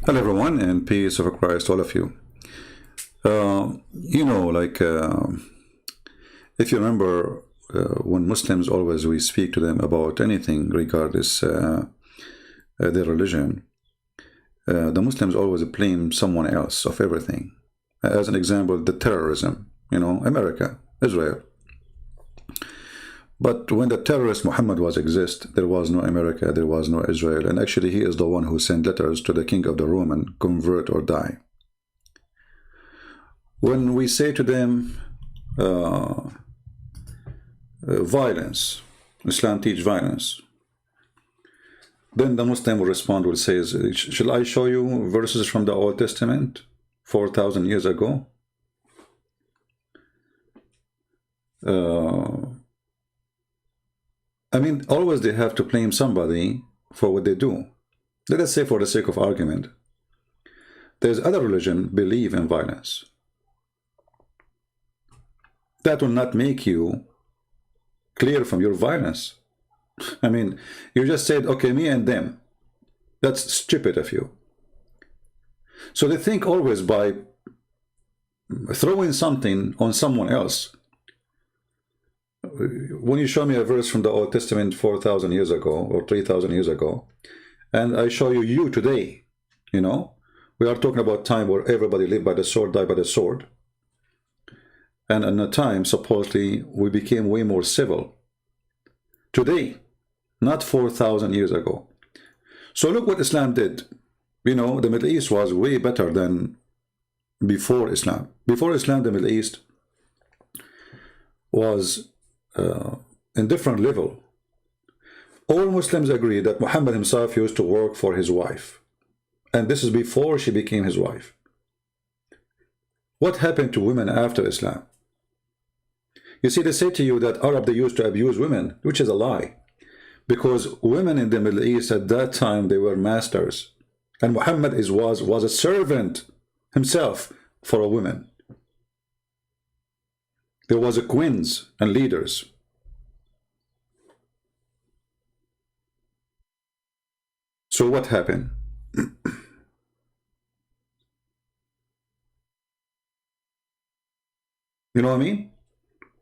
Hello, everyone, and peace of Christ, all of you. You know, if you remember, when Muslims always we speak to them about anything, regardless their religion, the Muslims always blame someone else of everything. As an example, the terrorism, America, Israel. But when the terrorist Muhammad was exist, there was no America, there was no Israel, and actually he is the one who sent letters to the king of the Roman, convert or die. When we say to them, violence, Islam teach violence, then the Muslim will respond, will say, shall I show you verses from the Old Testament 4,000 years ago? I mean, always they have to blame somebody for what they do. Let us say, for the sake of argument, there's other religion believe in violence. That will not make you clear from your violence. I mean, you just said, okay, me and them. That's stupid of you. So they think always by throwing something on someone else. When you show me a verse from the Old Testament 4,000 years ago or 3,000 years ago, and I show you today, we are talking about time where everybody lived by the sword, died by the sword. And in a time, supposedly, we became way more civil. Today, not 4,000 years ago. So look what Islam did. The Middle East was way better than before Islam. Before Islam, the Middle East was in different level. All Muslims agree that Muhammad himself used to work for his wife. And this is before she became his wife. What happened to women after Islam? You see, they say to you that Arab, they used to abuse women, which is a lie. Because women in the Middle East at that time, they were masters. And Muhammad was a servant himself for a woman. There was queens and leaders. So what happened? You know what I mean?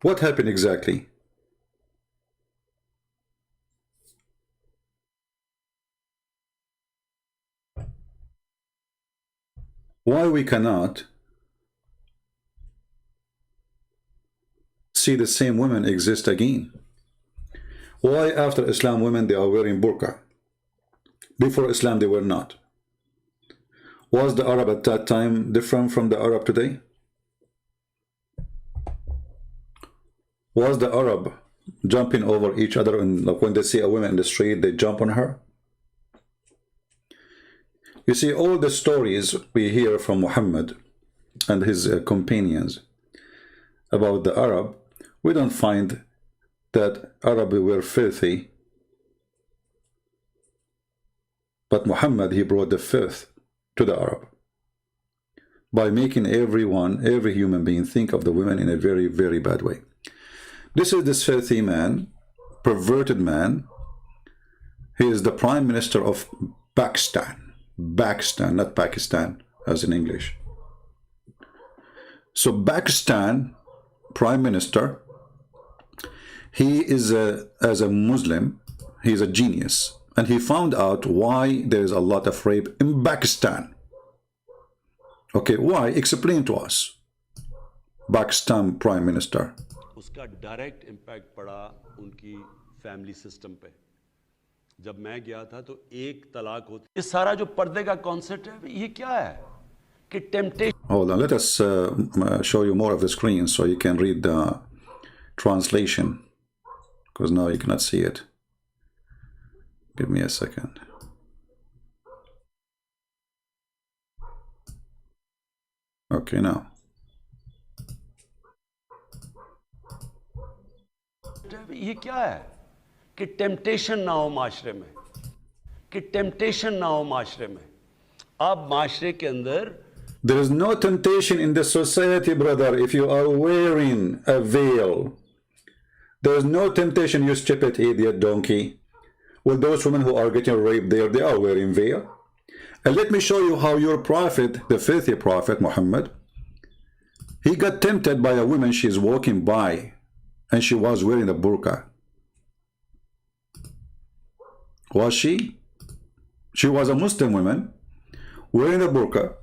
What happened exactly? Why we cannot see the same women exist again? Why after Islam women they are wearing burqa? Before Islam they were not. Was the Arab at that time different from the Arab today? Was the Arab jumping over each other, and like when they see a woman in the street they jump on her? You see, all the stories we hear from Muhammad and his companions about the Arab, we don't find that Arab were filthy. But Muhammad, he brought the filth to the Arab by making every human being think of the women in a very, very bad way. This is this filthy man, perverted man. He is the Prime Minister of Pakistan. Pakistan, not Pakistan, as in English. So Pakistan Prime Minister, he is as a Muslim, he is a genius. And he found out why there is a lot of rape in Pakistan. Okay, why? Explain to us. Pakistan Prime Minister. उसका direct impact पड़ा उनकी family system पे। जब मैं गया था तो एक तलाक होती, ये सारा जो पर्दे का कॉन्सेप्ट है ये क्या है कि temptation. Hold on, let us show you more of the screen so you can read the translation, because now you cannot see it. Give me a second. Okay, now. ये क्या है कि टेम्पटेशन ना हो माशरे में, कि टेम्पटेशन ना हो माशरे में। आप माशरे के अंदर There is no temptation in the society, brother, if you are wearing a veil. There is no temptation, you stupid idiot donkey. Well, those women who are getting raped there, they are wearing veil. And let me show you how your prophet, the filthy prophet Muhammad, he got tempted by a woman. She's walking by and she was wearing a burqa. Was she? She was a Muslim woman wearing a burqa.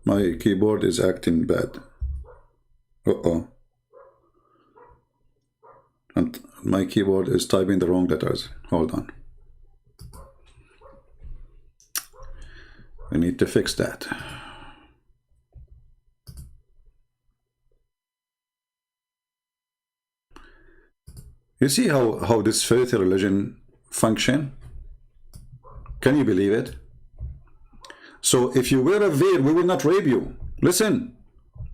My keyboard is acting bad. Uh-oh. And my keyboard is typing the wrong letters. Hold on. We need to fix that. You see how this filthy religion function? Can you believe it? So if you wear a veil, we will not rape you. Listen,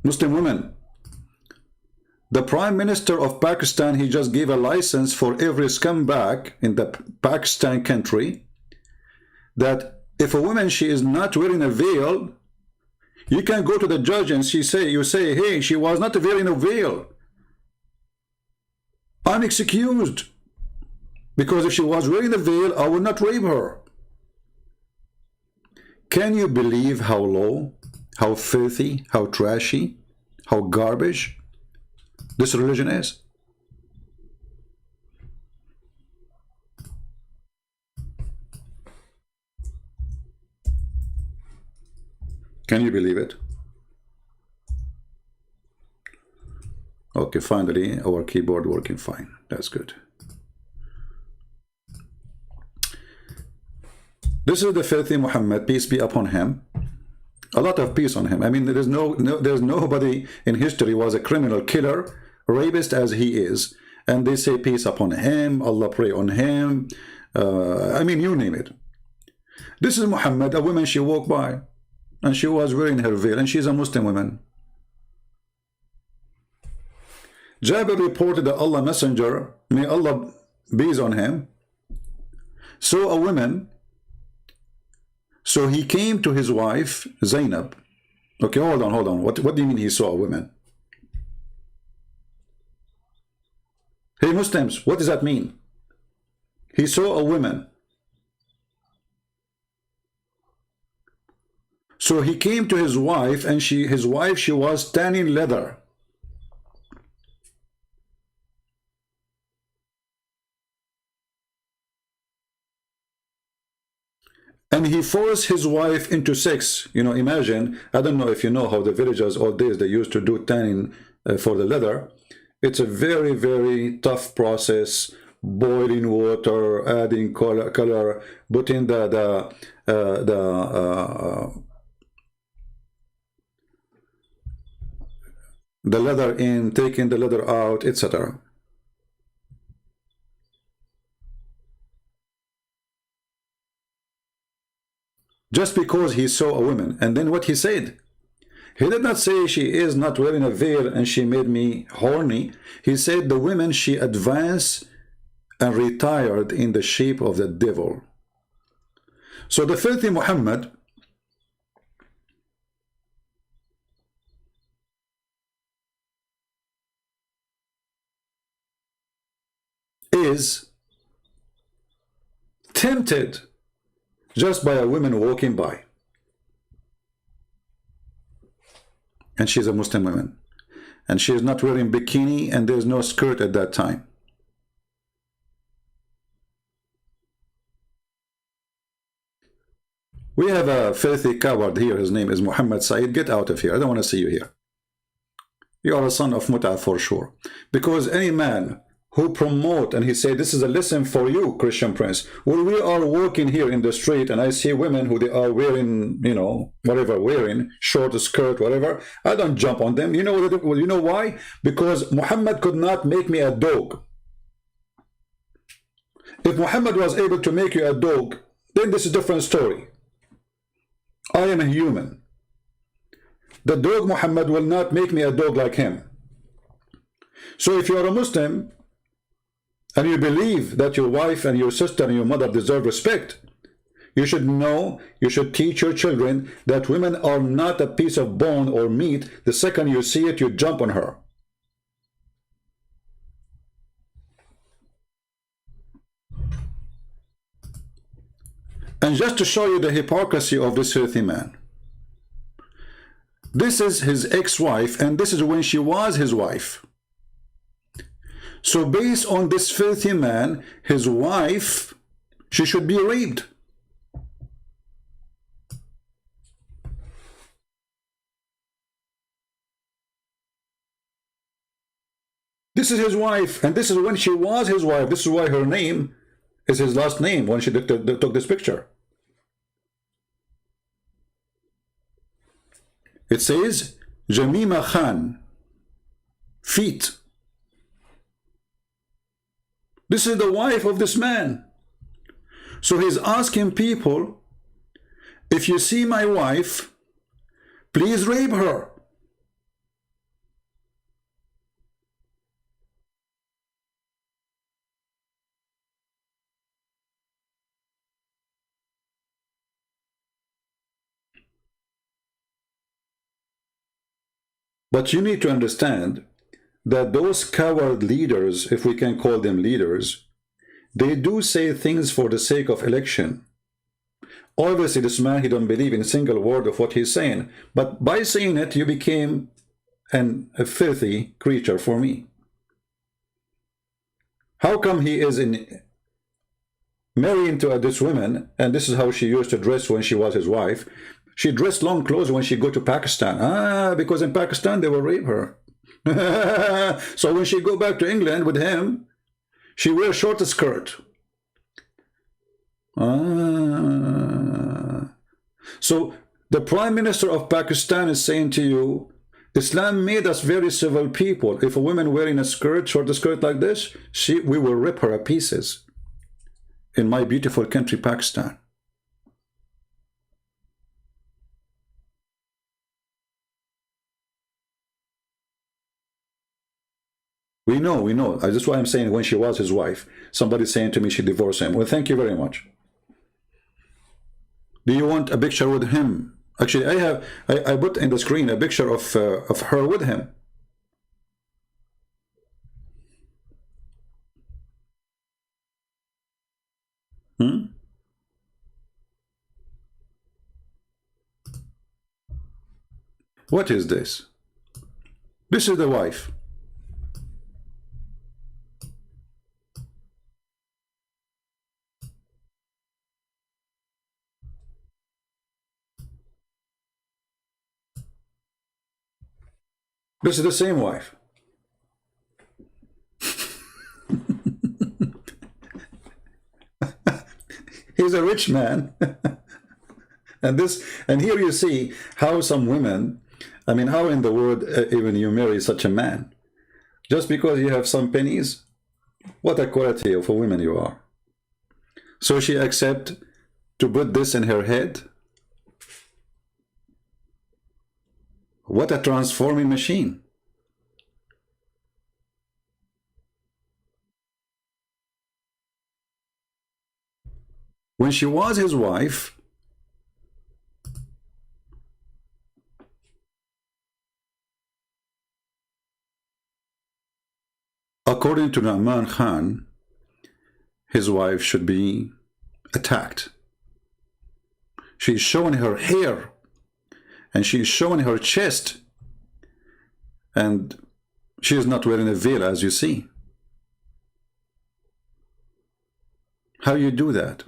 Muslim women. The Prime Minister of Pakistan, he just gave a license for every scumbag in the Pakistan country that if a woman, she is not wearing a veil, you can go to the judge and you say, hey, she was not wearing a veil. Unexcused. Because if she was wearing a veil, I would not rape her. Can you believe how low, how filthy, how trashy, how garbage this religion is? Can you believe it? Okay, finally, our keyboard working fine. That's good. This is the filthy Muhammad, peace be upon him. A lot of peace on him. I mean, there's nobody in history was a criminal killer, rapist as he is. And they say peace upon him, Allah pray on him. I mean, you name it. This is Muhammad, a woman, she walked by. And she was wearing her veil, and she's a Muslim woman. Jabir reported that Allah Messenger, may Allah be on him, saw a woman. So he came to his wife, Zainab. Okay, hold on. What do you mean he saw a woman? Hey, Muslims, what does that mean? He saw a woman. So he came to his wife, and his wife, she was tanning leather. And he forced his wife into sex. You know, imagine, I don't know if you know how the villagers all days, they used to do tanning for the leather. It's a very, very tough process. Boiling water, adding color, putting the leather in, taking the leather out, etc. Just because he saw a woman. And then what he said? He did not say she is not wearing a veil and she made me horny. He said the woman, she advanced and retired in the shape of the devil. So the filthy Muhammad is tempted just by a woman walking by. And she's a Muslim woman. And she is not wearing bikini, and there's no skirt at that time. We have a filthy coward here. His name is Muhammad Said. Get out of here. I don't want to see you here. You are a son of Mut'ah for sure. Because any man who promote, and he said, this is a lesson for you, Christian Prince. When we are walking here in the street and I see women who they are wearing, you know, whatever, wearing, short skirt, whatever, I don't jump on them. You know why? Because Muhammad could not make me a dog. If Muhammad was able to make you a dog, then this is a different story. I am a human. The dog Muhammad will not make me a dog like him. So if you are a Muslim, and you believe that your wife and your sister and your mother deserve respect, you should know, you should teach your children that women are not a piece of bone or meat. The second you see it, you jump on her. And just to show you the hypocrisy of this filthy man, this is his ex-wife, and this is when she was his wife. So based on this filthy man, his wife, she should be raped. This is his wife, and this is when she was his wife. This is why her name is his last name when she took this picture. It says Jamima Khan, feet. This is the wife of this man. So he's asking people, if you see my wife, please rape her. But you need to understand that those coward leaders, if we can call them leaders, they do say things for the sake of election. Obviously, this man, he don't believe in a single word of what he's saying. But by saying it, you became a filthy creature for me. How come he is married to this woman, and this is how she used to dress when she was his wife? She dressed long clothes when she go to Pakistan. Because in Pakistan, they will rape her. So when she go back to England with him, she wears short skirt. So the Prime Minister of Pakistan is saying to you, Islam made us very civil people. If a woman wearing a skirt, short skirt like this, we will rip her to pieces. In my beautiful country, Pakistan. We know. That's why I'm saying when she was his wife. Somebody's saying to me she divorced him. Well, thank you very much. Do you want a picture with him? Actually, I put in the screen a picture of her with him. What is this? This is the wife. This is the same wife. He's a rich man. And here you see how some women, I mean, how in the world even you marry such a man? Just because you have some pennies? What a quality of a woman you are. So she accept to put this in her head? What a transforming machine. When she was his wife, according to Nu'man Khan, his wife should be attacked. She's showing her hair, and she's showing her chest, and she is not wearing a veil, as you see. How you do that?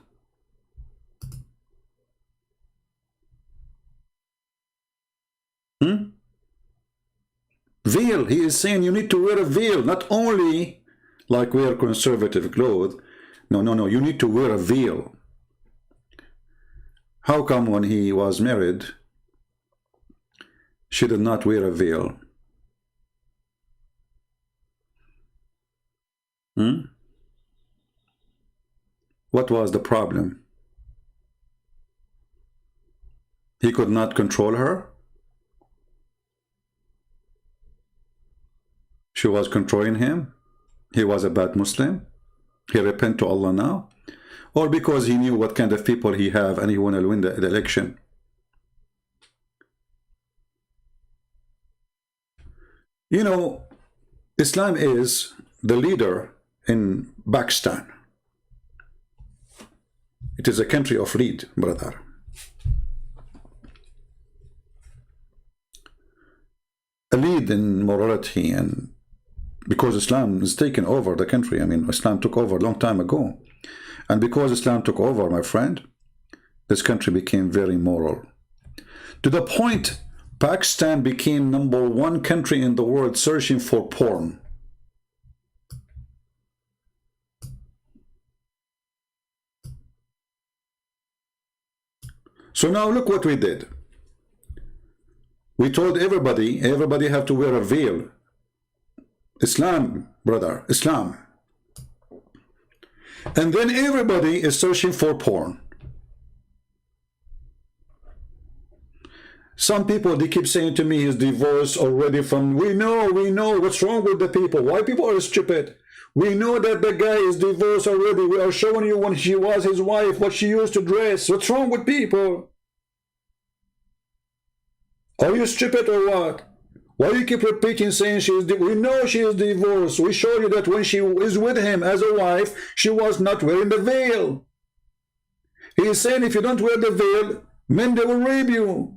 Veil. He is saying you need to wear a veil, not only like wear conservative clothes. No. You need to wear a veil. How come when he was married, she did not wear a veil? What was the problem? He could not control her? She was controlling him? He was a bad Muslim? He repent to Allah now? Or because he knew what kind of people he have and he wanted to win the election? You know, Islam is the leader in Pakistan. It is a country of lead, brother. A lead in morality, and because Islam is taking over the country. I mean, Islam took over a long time ago. And because Islam took over, my friend, this country became very moral. To the point, Pakistan became #1 country in the world searching for porn. So now look what we did. We told everybody have to wear a veil. Islam, brother, Islam. And then everybody is searching for porn. Some people, they keep saying to me, he's divorced already from, we know, what's wrong with the people? Why people are stupid? We know that the guy is divorced already. We are showing you when she was his wife, what she used to dress. What's wrong with people? Are you stupid or what? Why do you keep repeating saying she is we know she is divorced. We show you that when she is with him as a wife, she was not wearing the veil. He is saying if you don't wear the veil, men, they will rape you.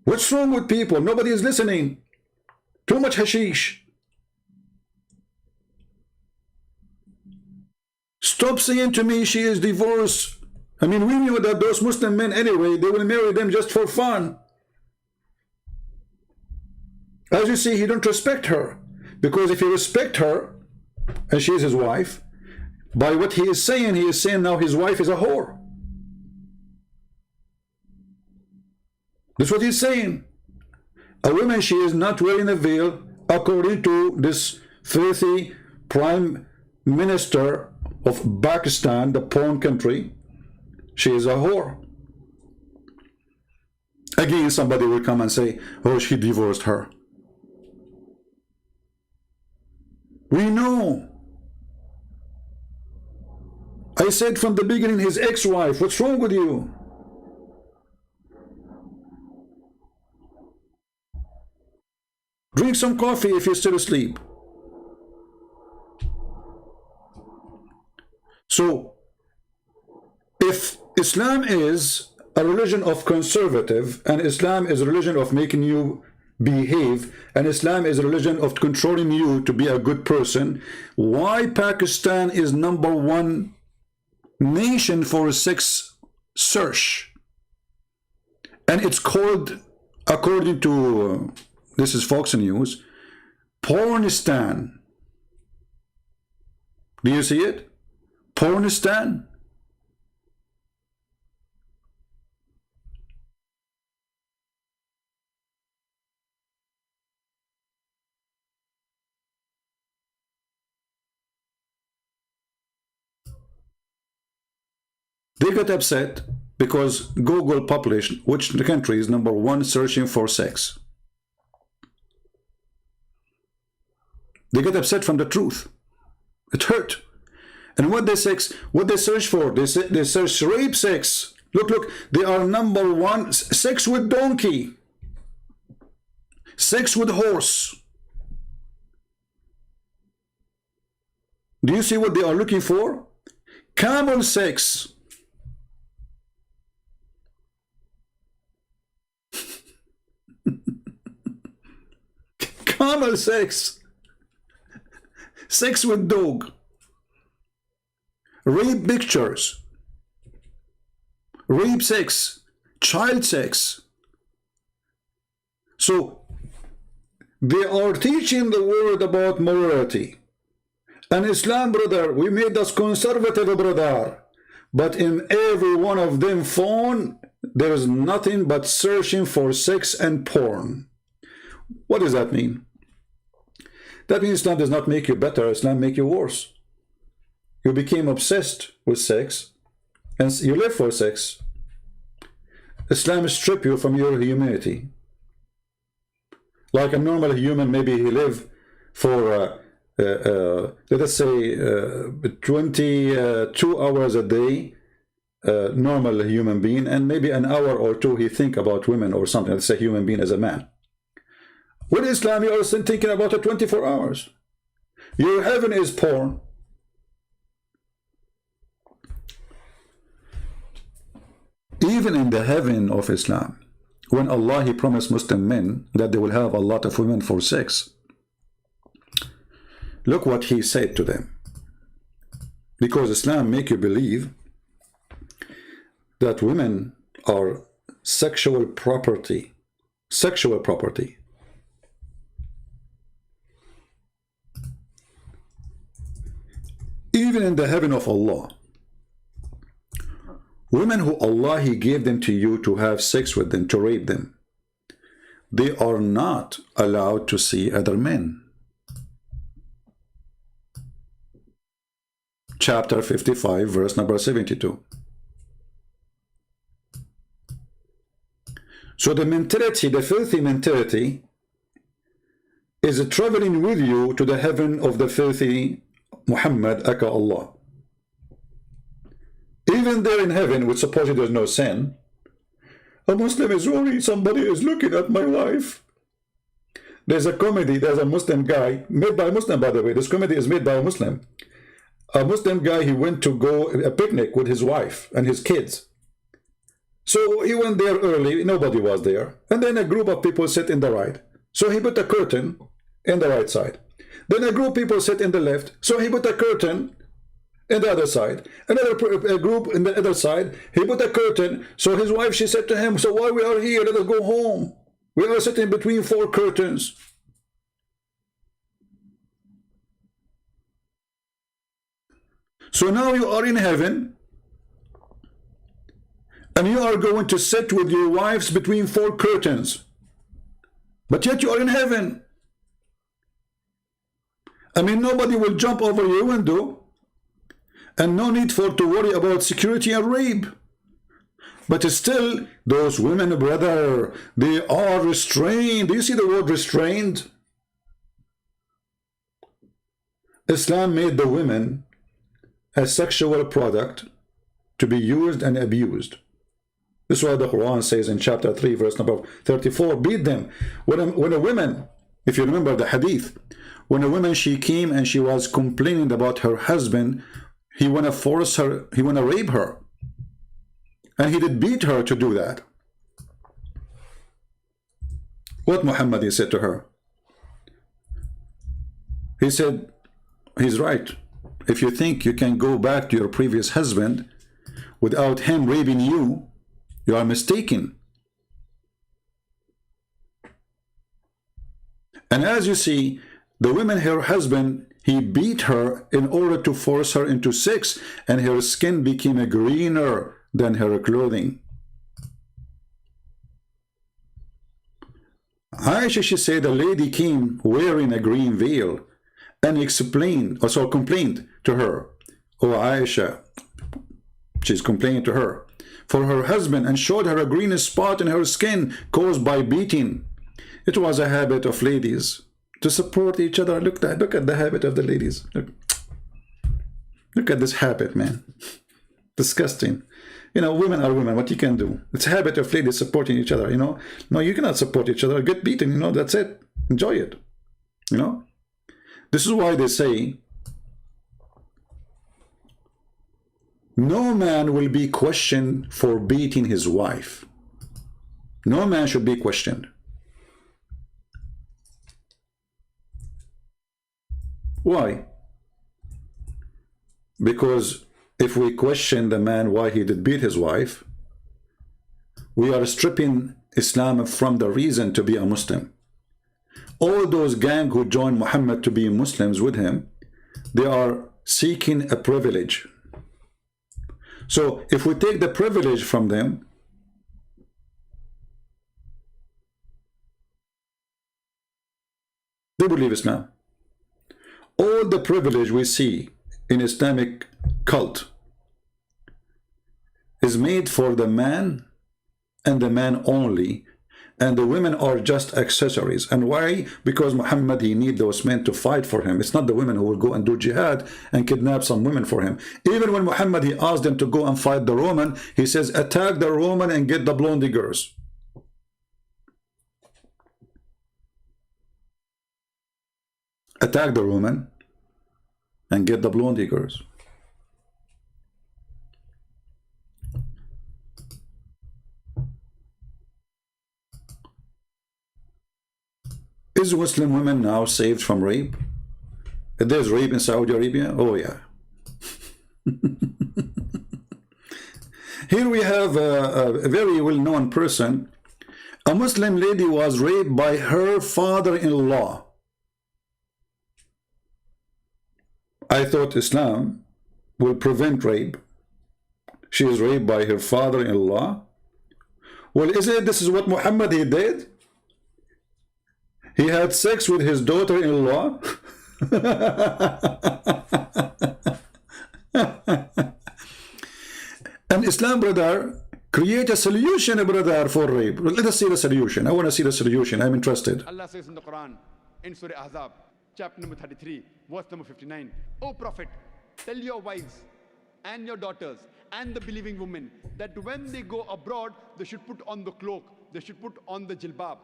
What's wrong with people? Nobody is listening. Too much hashish. Stop saying to me she is divorced. I mean, we knew that those Muslim men anyway, they will marry them just for fun. As you see, he don't respect her. Because if he respect her, and she is his wife, by what he is saying now his wife is a whore. That's what he's saying. A woman, she is not wearing a veil, according to this filthy prime minister of Pakistan, the porn country. She is a whore. Again, somebody will come and say, oh, she divorced her. We know. I said from the beginning, his ex-wife. What's wrong with you? Drink some coffee if you're still asleep. So, if Islam is a religion of conservative, and Islam is a religion of making you behave, and Islam is a religion of controlling you to be a good person, why Pakistan is #1 nation for sex search? And it's called, according to, this is Fox News, Pornistan. Do you see it? Pornistan. They got upset because Google published which the country is #1 searching for sex. They got upset from the truth. It hurt. And what they search for? They search rape sex. Look, they are #1. Sex with donkey. Sex with horse. Do you see what they are looking for? Camel sex. Camel sex. Sex with dog. Rape pictures. Rape sex. Child sex. So they are teaching the world about morality. And Islam, brother, we made us conservative, brother. But in every one of them phone, there is nothing but searching for sex and porn. What does that mean? That means Islam does not make you better, Islam make you worse. You became obsessed with sex, and you live for sex. Islam strips you from your humanity. Like a normal human, maybe he live for, let us say, 22 hours a day, normal human being, and maybe an hour or two he think about women or something. Let's say human being as a man. With Islam, you are still thinking about it 24 hours. Your heaven is porn. Even in the heaven of Islam, when Allah He promised Muslim men that they will have a lot of women for sex, look what He said to them. Because Islam make you believe that women are sexual property. Sexual property. Even in the heaven of Allah, women who Allah He gave them to you to have sex with them, to rape them, they are not allowed to see other men. Chapter 55, verse number 72. So the mentality, the filthy mentality, is traveling with you to the heaven of the filthy Muhammad, aka Allah. Even there in heaven, which supposedly there's no sin, a Muslim is worried somebody is looking at my wife. There's a comedy, there's a Muslim guy, made by a Muslim, by the way. This comedy is made by a Muslim. A Muslim guy, he went to go a picnic with his wife and his kids. So he went there early, nobody was there. And then a group of people sit in the right. So he put a curtain in the right side. Then a group of people sit in the left. So he put a curtain in the other side. Another group in the other side, he put a curtain. So his wife, she said to him, so why we are here? Let us go home. We are sitting between four curtains. So now you are in heaven, and you are going to sit with your wives between four curtains. But yet you are in heaven. I mean, nobody will jump over your window, and no need for to worry about security and rape. But still, those women, brother, they are restrained. Do you see the word restrained? Islam made the women a sexual product to be used and abused. This is why the Quran says in chapter 3, verse number 34, beat them. When a woman, if you remember the hadith, when a woman, she came and she was complaining about her husband, he want to force her, he want to rape her. And he did beat her to do that. What Muhammad he said to her? He said, he's right. If you think you can go back to your previous husband without him raping you, you are mistaken. And as you see, the woman, her husband, he beat her in order to force her into sex, and her skin became greener than her clothing. Aisha, she said, a lady came wearing a green veil and explained, also complained to her, oh Aisha, she's complaining to her, for her husband, and showed her a green spot in her skin caused by beating. It was a habit of ladies to support each other. Look at the habit of the ladies. Look at this habit, man. Disgusting. You know, women are women. What you can do? It's a habit of ladies supporting each other. You know, no, you cannot support each other. Get beaten. You know, that's it. Enjoy it. You know. This is why they say no man will be questioned for beating his wife. No man should be questioned. Why? Because if we question the man why he did beat his wife, we are stripping Islam from the reason to be a Muslim. All those gang who joined Muhammad to be Muslims with him, they are seeking a privilege. So if we take the privilege from them, they believe Islam. All the privilege we see in Islamic cult is made for the man and the man only, and the women are just accessories. And why? Because Muhammad, he need those men to fight for him. It's not the women who will go and do jihad and kidnap some women for him. Even when Muhammad, he asked them to go and fight the Roman, he says, attack the Roman and get the blonde girls. Attack the Roman and get the blonde girls. Is Muslim women now saved from rape? If there's rape in Saudi Arabia, oh yeah. Here we have a very well-known person. A Muslim lady was raped by her father-in-law. I thought Islam will prevent rape. She is raped by her father-in-law. Well, this is what Muhammad he did? He had sex with his daughter-in-law. And Islam, brother, create a solution, brother, for rape. Let us see the solution. I want to see the solution. I'm interested. Allah says in the Quran, in Surah Ahzab, chapter number 33, verse number 59, O Prophet, tell your wives and your daughters and the believing women that when they go abroad, they should put on the cloak, they should put on the jilbab,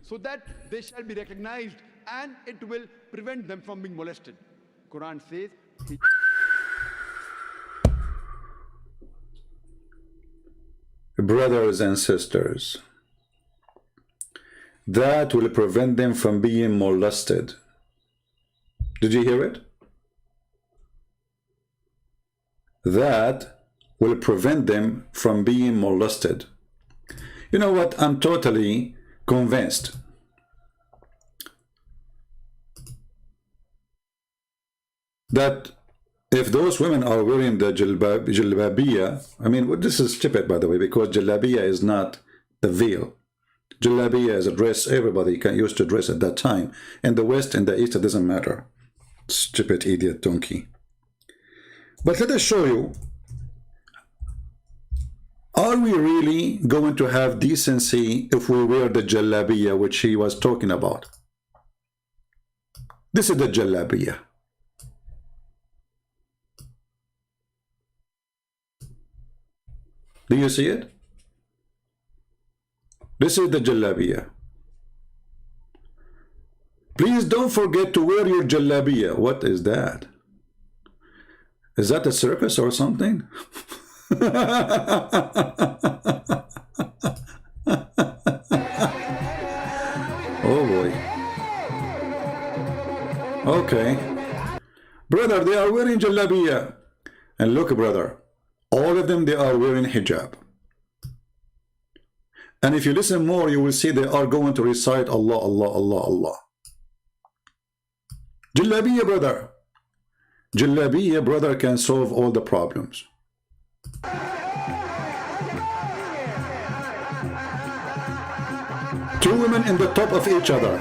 so that they shall be recognized and it will prevent them from being molested. Quran says, brothers and sisters, that will prevent them from being molested. Did you hear it? That will prevent them from being molested. You know what? I'm totally convinced that if those women are wearing the jilbabiya, I mean, this is stupid, by the way, because jalabiya is not the veil. Jalabiya is a dress everybody used to dress at that time. In the West, in the East, it doesn't matter. Stupid idiot donkey. But let us show you, are we really going to have decency if we wear the jalabiya which he was talking about? This is the jalabiya. Do you see it? This is the jalabiya. Please don't forget to wear your jalabiya. What is that? Is that a circus or something? Oh boy. Okay. Brother, they are wearing jalabiya. And look, brother, all of them, they are wearing hijab. And if you listen more, you will see they are going to recite Allah, Allah, Allah, Allah. Jalabiya, brother. Jalabiya, brother, can solve all the problems. Two women in the top of each other.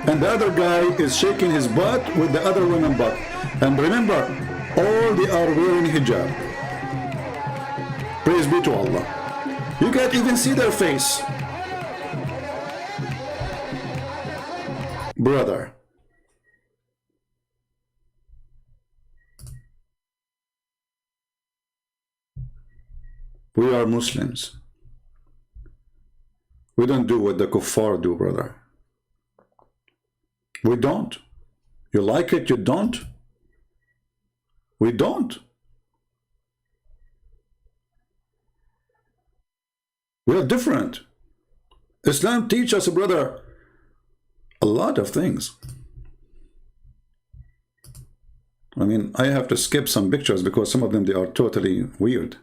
And the other guy is shaking his butt with the other woman's butt. And remember, all they are wearing hijab. Praise be to Allah. You can't even see their face. Brother. We are Muslims. We don't do what the kuffar do, brother. We don't. You like it, you don't. We don't. We are different. Islam teaches us, brother, a lot of things. I mean, I have to skip some pictures because some of them, they are totally weird.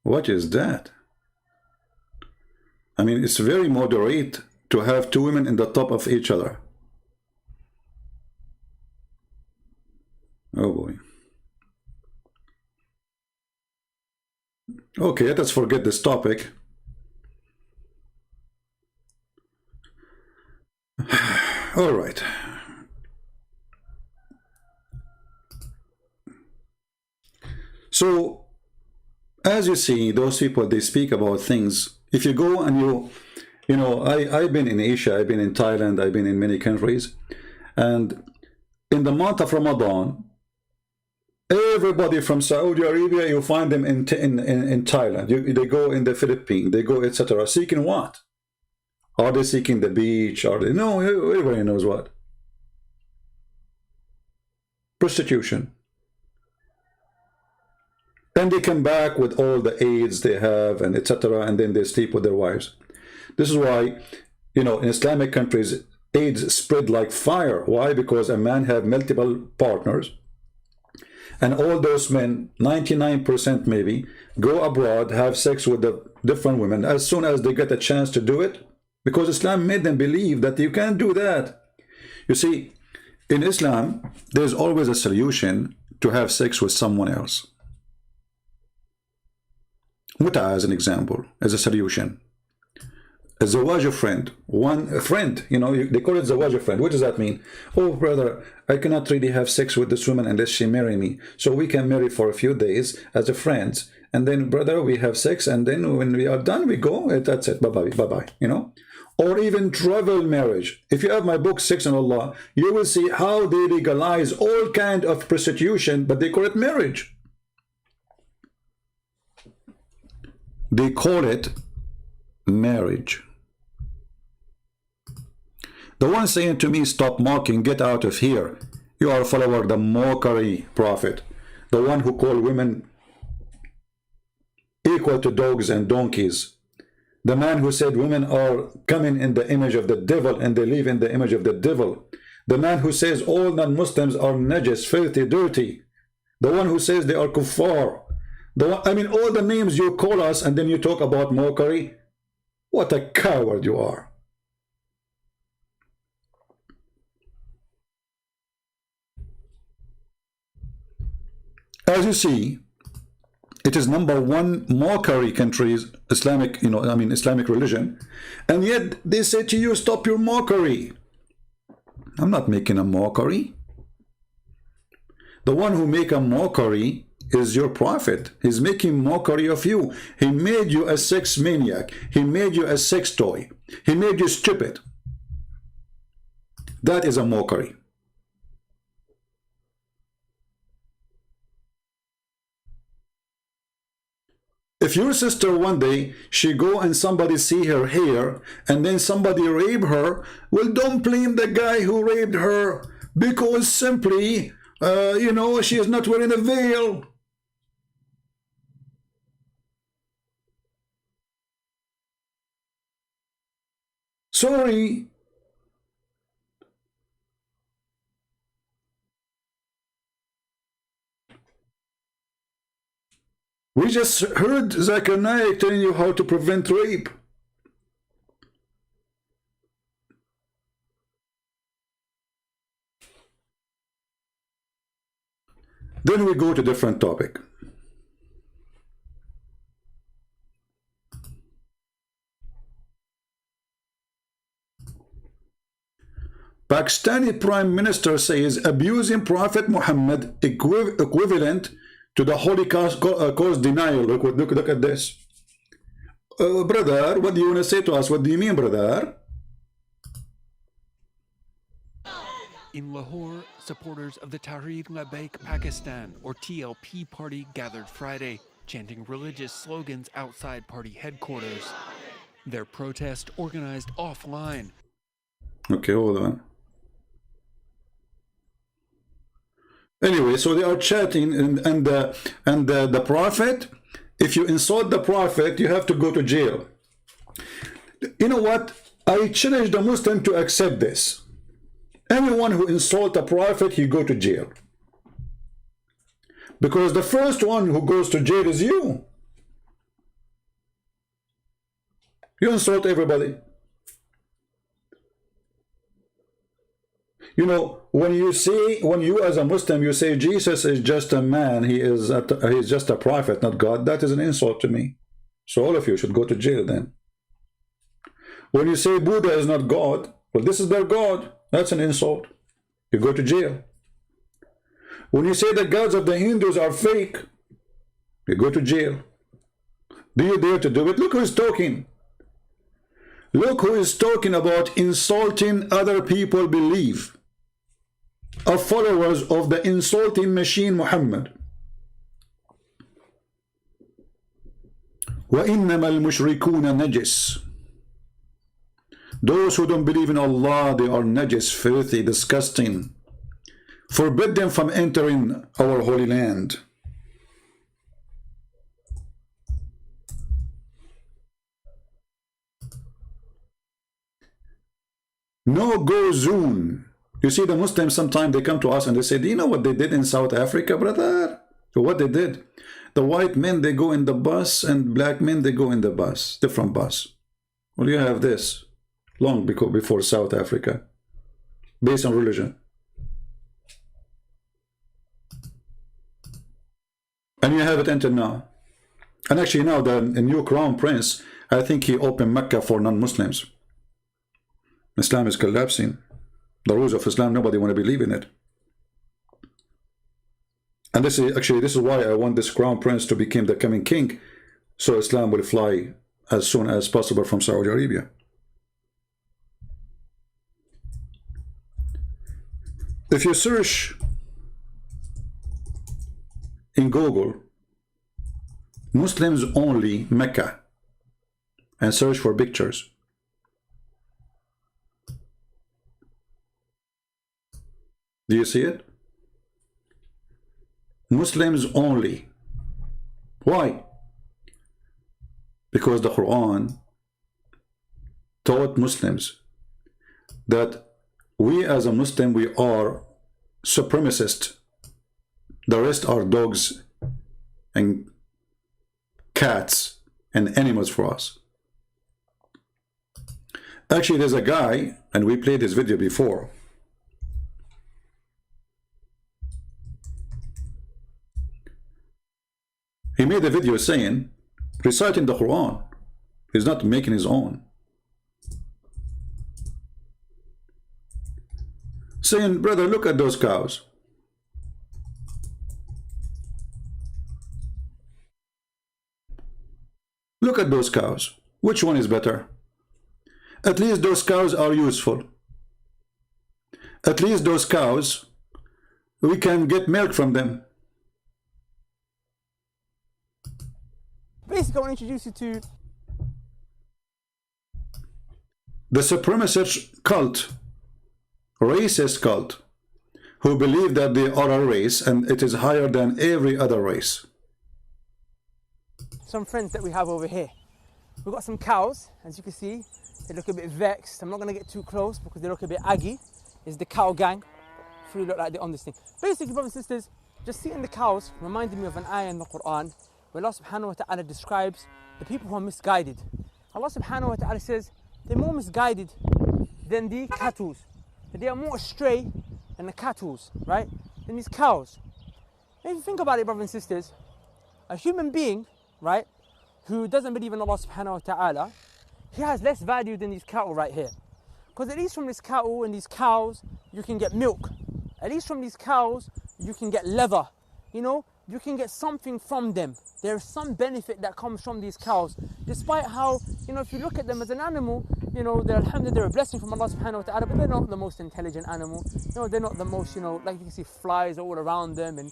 What is that? I mean, it's very moderate to have two women in the top of each other. Oh boy. Okay, let us forget this topic. All right. So, as you see, those people, they speak about things. If you go and you know, I've been in Asia, I've been in Thailand, I've been in many countries. And in the month of Ramadan, everybody from Saudi Arabia, you find them in Thailand. They go in the Philippines, they go, etc. Seeking what? Are they seeking the beach? Are they? No, everybody knows what. Prostitution. And they come back with all the AIDS they have and etc. And then they sleep with their wives. This is why you know, in Islamic countries, AIDS spread like fire. Why? Because a man have multiple partners, and all those men, 99% maybe, go abroad, have sex with the different women as soon as they get a chance to do it, because Islam made them believe that you can't do that. You see, in Islam, there's always a solution to have sex with someone else. Muta, as an example, as a solution. A zawaj friend, a friend, you know, they call it zawaj friend. What does that mean? Oh, brother, I cannot really have sex with this woman unless she marry me. So we can marry for a few days as a friends. And then, brother, we have sex. And then when we are done, we go. That's it. Bye-bye, bye-bye, you know? Or even travel marriage. If you have my book, Sex and Allah, you will see how they legalize all kind of prostitution, but they call it marriage. They call it marriage. The one saying to me, stop mocking, get out of here. You are a follower of the mockery prophet. The one who called women equal to dogs and donkeys. The man who said women are coming in the image of the devil and they live in the image of the devil. The man who says all non-Muslims are najis, filthy, dirty. The one who says they are kuffar. I mean, all the names you call us, and then you talk about mockery. What a coward you are. As you see, it is #1 mockery countries, Islamic, you know, I mean, Islamic religion. And yet they say to you, stop your mockery. I'm not making a mockery. The one who make a mockery is your prophet. He's making mockery of you. He made you a sex maniac. He made you a sex toy. He made you stupid. That is a mockery. If your sister one day, she go and somebody see her hair, and then somebody rape her, well, don't blame the guy who raped her, because simply, you know, she is not wearing a veil. Sorry. We just heard Zakir Naik telling you how to prevent rape. Then we go to different topic. Pakistani Prime Minister says abusing Prophet Muhammad equivalent to the Holocaust cause denial. Look at this. Brother, what do you want to say to us? What do you mean, brother? In Lahore, supporters of the Tahreek Labbaik Pakistan, or TLP party, gathered Friday, chanting religious slogans outside party headquarters. Their protest organized offline. Okay, hold on. Anyway, so they are chatting, and the prophet, if you insult the prophet, you have to go to jail. You know what? I challenge the Muslim to accept this. Anyone who insults a prophet, he go to jail. Because the first one who goes to jail is you. You insult everybody. You know, when you as a Muslim, you say Jesus is just a man, he's just a prophet, not God, that is an insult to me. So all of you should go to jail then. When you say Buddha is not God, well, this is their God, that's an insult. You go to jail. When you say the gods of the Hindus are fake, you go to jail. Do you dare to do it? Look who's talking. Look who is talking about insulting other people's belief. Are followers of the insulting machine Muhammad. وَإِنَّمَا الْمُشْرِكُونَ نَجِسٌ. Those who don't believe in Allah, they are najis, filthy, disgusting. Forbid them from entering our holy land. No-go zone. You see, the Muslims sometimes they come to us and they say, do you know what they did in South Africa, brother? So what they did? The white men, they go in the bus, and black men, they go in the bus, different bus. Well, you have this long before South Africa, based on religion. And you have it until now. And actually now the new crown prince, I think he opened Mecca for non-Muslims. Islam is collapsing. The rules of Islam, nobody want to believe in it. And this is why I want this crown prince to become the coming king, so Islam will fly as soon as possible from Saudi Arabia. If you search in Google Muslims only Mecca and search for pictures, do you see it? Muslims only. Why? Because the Quran taught Muslims that we as a Muslim, we are supremacist. The rest are dogs and cats and animals for us. Actually, there's a guy, and we played this video before. He made a video saying, reciting the Quran. He's not making his own. Saying, brother, look at those cows. Look at those cows. Which one is better? At least those cows are useful. At least those cows, we can get milk from them. Basically, I want to introduce you to the supremacist cult, racist cult, who believe that they are a race and it is higher than every other race. some friends that we have over here. We've got some cows, as you can see. They look a bit vexed. I'm not going to get too close because they look a bit aggy. It's the cow gang. Three look like they're on this thing. Basically, brothers and sisters, just seeing the cows reminded me of an ayah in the Quran where Allah subhanahu wa ta'ala describes the people who are misguided. Allah subhanahu wa ta'ala says they're more misguided than the cattle. They are more astray than the cattle, right? Than these cows. And if you think about it, brothers and sisters, a human being, right, who doesn't believe in Allah subhanahu wa ta'ala, he has less value than these cattle right here. Because at least from this cattle and these cows, you can get milk. At least from these cows, you can get leather. You know, you can get something from them. There is some benefit that comes from these cows. Despite how, you know, if you look at them as an animal, you know, they're alhamdulillah, they're a blessing from Allah subhanahu wa ta'ala, but they're not the most intelligent animal. You know, they're not the most, you know, like you can see flies all around them.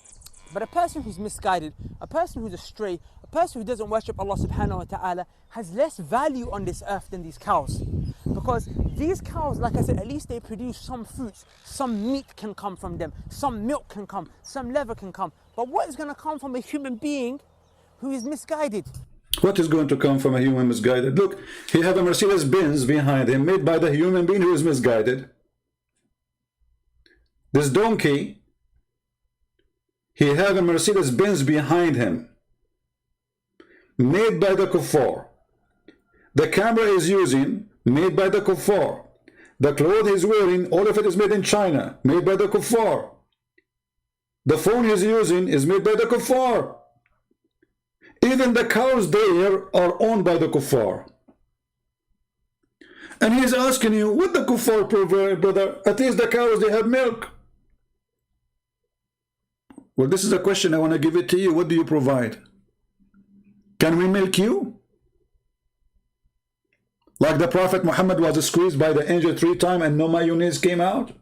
But a person who's misguided, a person who's astray, a person who doesn't worship Allah subhanahu wa ta'ala has less value on this earth than these cows. Because these cows, like I said, at least they produce some fruits, some meat can come from them, some milk can come, some leather can come. But what is going to come from a human being who is misguided? What is going to come from a human misguided? Look, he have a Mercedes-Benz behind him made by the human being who is misguided. This donkey, he have a Mercedes-Benz behind him made by the kuffar. The camera is using, made by the kuffar. The clothes he's wearing, all of it is made in China, made by the kuffar. The phone he's using is made by the kuffar. Even the cows there are owned by the kuffar. And he's asking you, what the kuffar provide, brother? At least the cows, they have milk. Well, this is a question I want to give it to you. What do you provide? Can we milk you? Like the Prophet Muhammad was squeezed by the angel 3 times and no mayonnaise came out?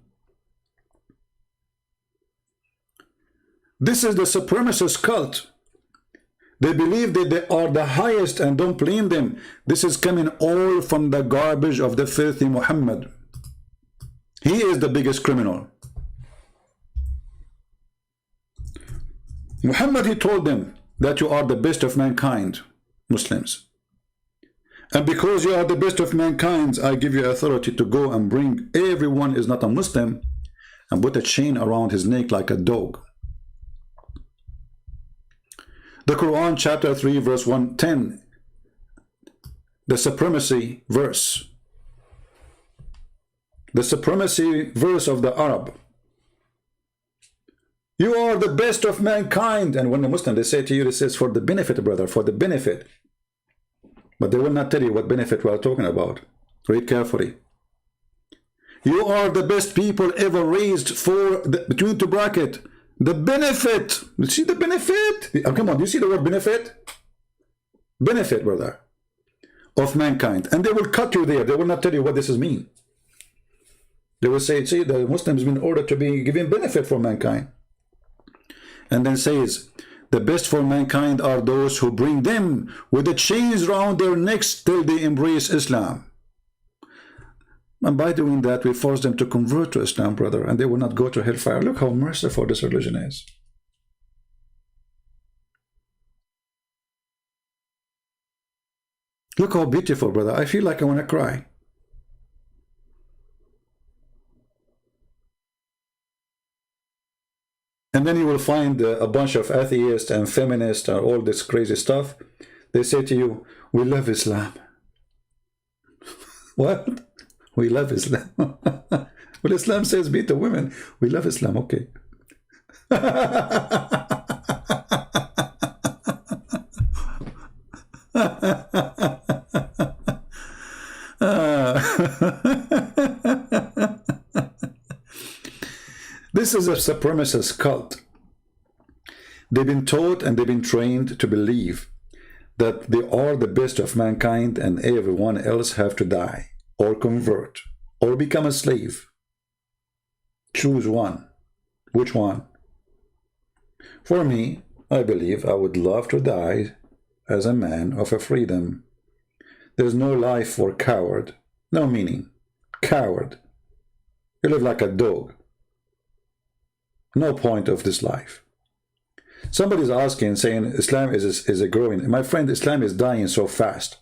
This is the supremacist cult. They believe that they are the highest, and don't blame them. This is coming all from the garbage of the filthy Muhammad. He is the biggest criminal. Muhammad, he told them that you are the best of mankind, Muslims. And because you are the best of mankind, I give you authority to go and bring everyone is not a Muslim and put a chain around his neck like a dog. The Quran chapter 3 verse 110, the supremacy verse. The supremacy verse of the Arab. You are the best of mankind. And when the Muslim, they say to you, this is for the benefit, brother, for the benefit. But they will not tell you what benefit we are talking about. Read carefully. You are the best people ever raised for, between two bracket, the benefit. You see the benefit? Oh, come on, do you see the word benefit? Benefit, brother, of mankind. And they will cut you there. They will not tell you what this is mean. They will say, see, the Muslims been ordered to be given benefit for mankind. And then says, the best for mankind are those who bring them with the chains round their necks till they embrace Islam. And by doing that, we force them to convert to Islam, brother, and they will not go to hellfire. Look how merciful this religion is. Look how beautiful, brother. I feel like I want to cry. And then you will find a bunch of atheists and feminists and all this crazy stuff. They say to you, we love Islam. What? We love Islam. Well, Islam says beat the women. We love Islam, okay. This is a supremacist cult. They've been taught and they've been trained to believe that they are the best of mankind and everyone else have to die or convert or become a slave. Choose one. Which one? For me, I believe I would love to die as a man of a freedom. There's no life for coward. No meaning. Coward. You live like a dog. No point of this life. Somebody's asking, saying Islam is a growing. My friend, Islam is dying so fast.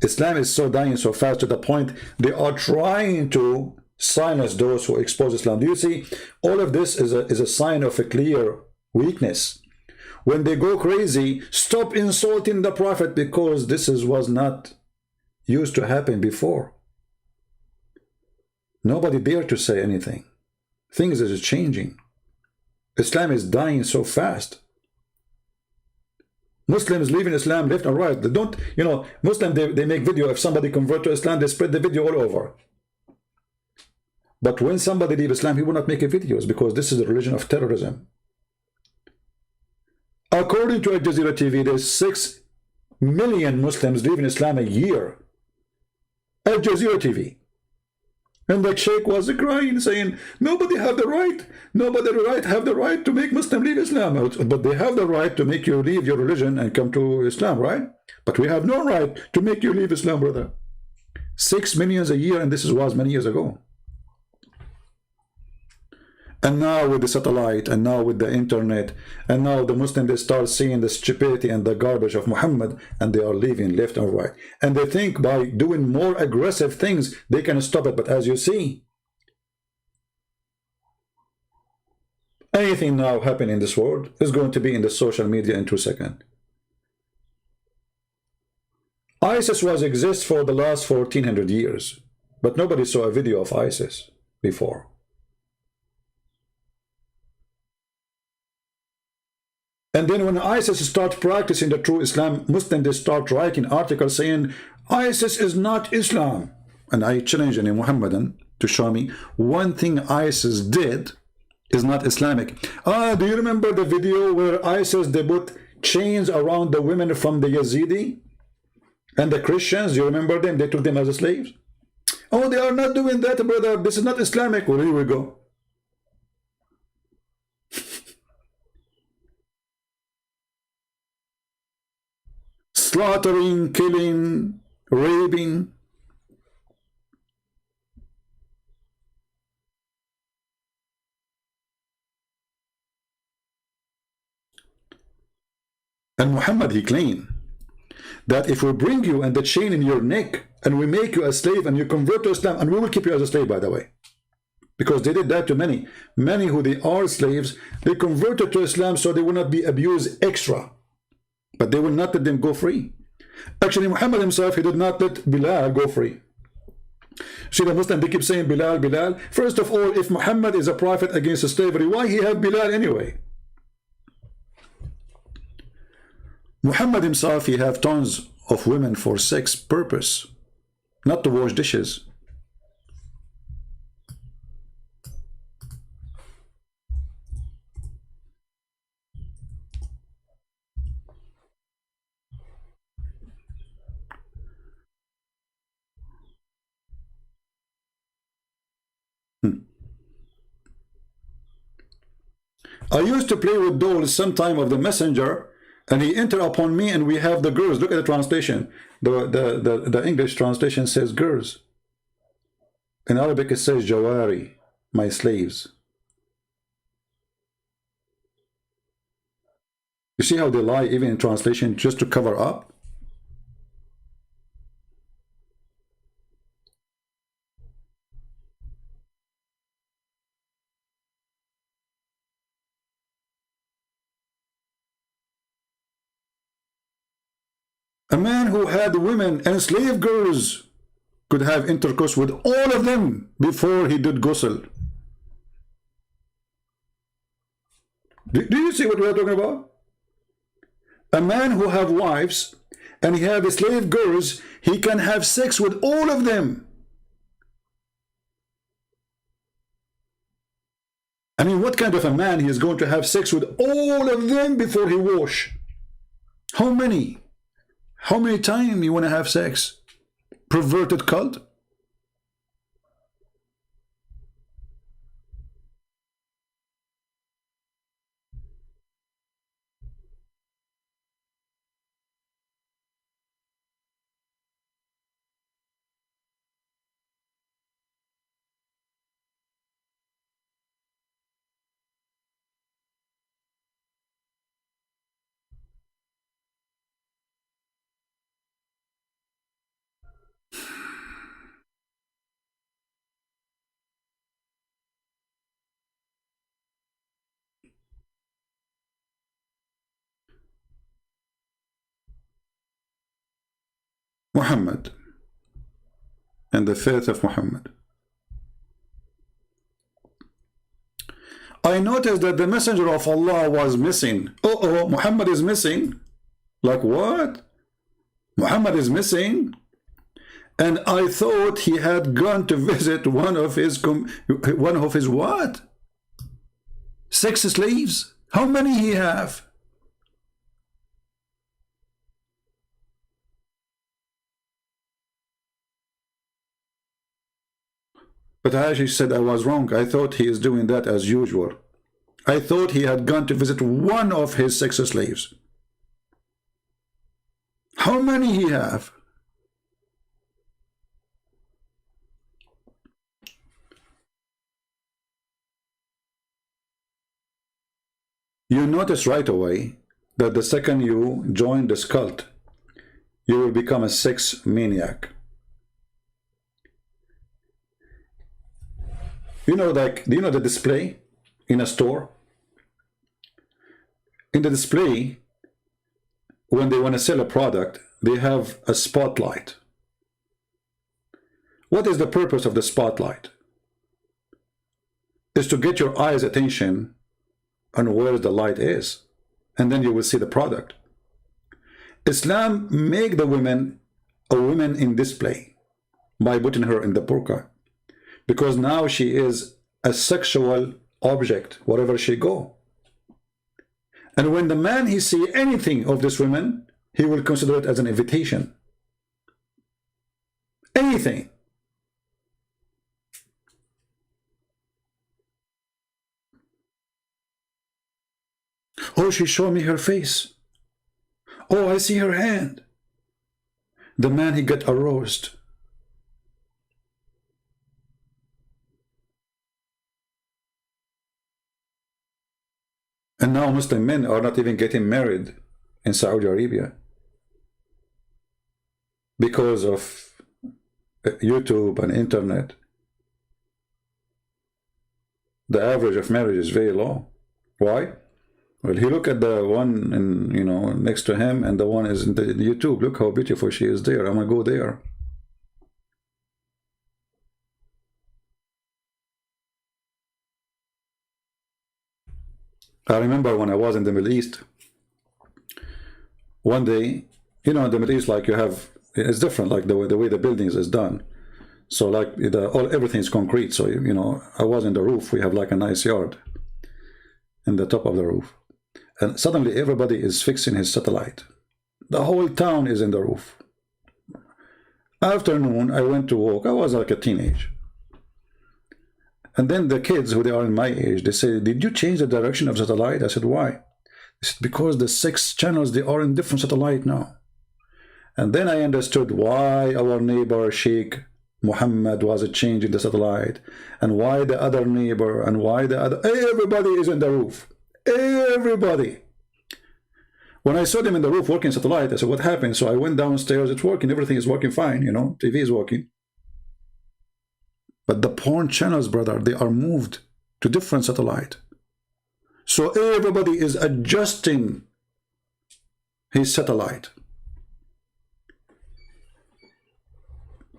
Islam is so dying so fast to the point they are trying to silence those who expose Islam. Do you see? All of this is a sign of a clear weakness. When they go crazy, stop insulting the Prophet, because this was not used to happen before. Nobody dared to say anything. Things are changing. Islam is dying so fast. Muslims leaving Islam left and right. They don't, you know, Muslims, they make video. If somebody convert to Islam, they spread the video all over. But when somebody leaves Islam, he will not make videos, because this is a religion of terrorism. According to Al Jazeera TV, there's 6 million Muslims leaving Islam a year. Al Jazeera TV. And the sheikh was crying, saying, nobody have the right, have the right to make Muslim leave Islam. But they have the right to make you leave your religion and come to Islam, right? But we have no right to make you leave Islam, brother. 6 million a year, and this was many years ago. And now with the satellite, and now with the internet, and now the Muslims, they start seeing the stupidity and the garbage of Muhammad, and they are leaving left and right. And they think by doing more aggressive things, they can stop it. But as you see, anything now happening in this world is going to be in the social media in 2 seconds. ISIS exists for the last 1400 years, but nobody saw a video of ISIS before. And then when ISIS starts practicing the true Islam, Muslims, they start writing articles saying, ISIS is not Islam. And I challenge any Muhammadan to show me one thing ISIS did is not Islamic. Do you remember the video where ISIS, they put chains around the women from the Yazidi and the Christians? You remember them? They took them as slaves. Oh, they are not doing that, brother. This is not Islamic. Well, here we go. Slaughtering, killing, raping. And Muhammad, he claimed that if we bring you and the chain in your neck and we make you a slave and you convert to Islam, and we will keep you as a slave, by the way, because they did that to many who they are slaves, they converted to Islam so they will not be abused extra, but they will not let them go free. Actually, Muhammad himself, he did not let Bilal go free. See, the Muslim, they keep saying Bilal, Bilal. First of all, if Muhammad is a prophet against slavery, why he have Bilal anyway? Muhammad himself, he have tons of women for sex purpose, not to wash dishes. I used to play with dolls sometime of the messenger, and he entered upon me, and we have the girls. Look at the translation. The English translation says girls. In Arabic it says jawari, my slaves. You see how they lie even in translation just to cover up? A man who had women and slave girls could have intercourse with all of them before he did ghusl. Do you see what we are talking about? A man who have wives and he have slave girls, he can have sex with all of them. I mean, what kind of a man he is going to have sex with all of them before he wash? How many? How many times you want to have sex? Perverted cult? Muhammad and the faith of Muhammad. I noticed that the messenger of Allah was missing. Oh, Muhammad is missing. Like what? Muhammad is missing? And I thought he had gone to visit one of his what? Sex slaves? How many he have? But Aisha said I was wrong. I thought he is doing that as usual. I thought he had gone to visit one of his sex slaves. How many he have? You notice right away that the second you join this cult, you will become a sex maniac. You know, like, do you know the display in a store? In the display, when they want to sell a product, they have a spotlight. What is the purpose of the spotlight? Is to get your eyes' attention on where the light is, and then you will see the product. Islam make the women a woman in display by putting her in the burqa, because now she is a sexual object wherever she go. And when the man he see anything of this woman, he will consider it as an invitation. Anything. Oh, she showed me her face. Oh, I see her hand. The man, he got aroused. And now Muslim men are not even getting married in Saudi Arabia. because of YouTube and internet, the average of marriage is very low. Why? Well, he look at the one in, you know, next to him, and the one is in the YouTube. Look how beautiful she is there. I'm gonna go there. I remember when I was in the Middle East, one day, you know, in the Middle East, like you have, it's different, like the way the buildings is done. So like everything's concrete. So, you know, I was in the roof. We have like a nice yard in the top of the roof. And suddenly everybody is fixing his satellite. The whole town is in the roof. Afternoon, I went to walk. I was like a teenage. And then the kids, who they are in my age, they say, did you change the direction of satellite? I said, why? They said, because the 6 channels, they are in different satellite now. And then I understood why our neighbor Sheikh Muhammad was changing the satellite, and why the other neighbor, and why the other, everybody is in the roof. Everybody. When I saw them in the roof working satellite, I said, what happened? So I went downstairs, it's working, everything is working fine, you know, TV is working. But the porn channels, brother, they are moved to different satellite. So everybody is adjusting his satellite.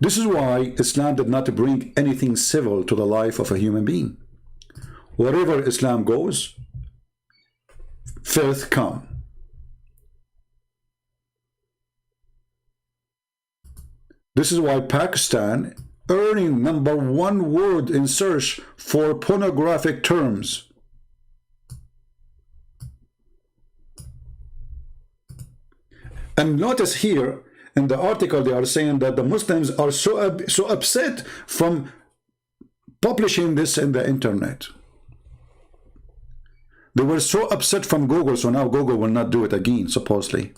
This is why Islam did not bring anything civil to the life of a human being. Wherever Islam goes, filth come. This is why Pakistan earning #1 word in search for pornographic terms. And notice here in the article they are saying that the Muslims are so upset from publishing this in the internet. They were so upset from Google, so now Google will not do it again, supposedly.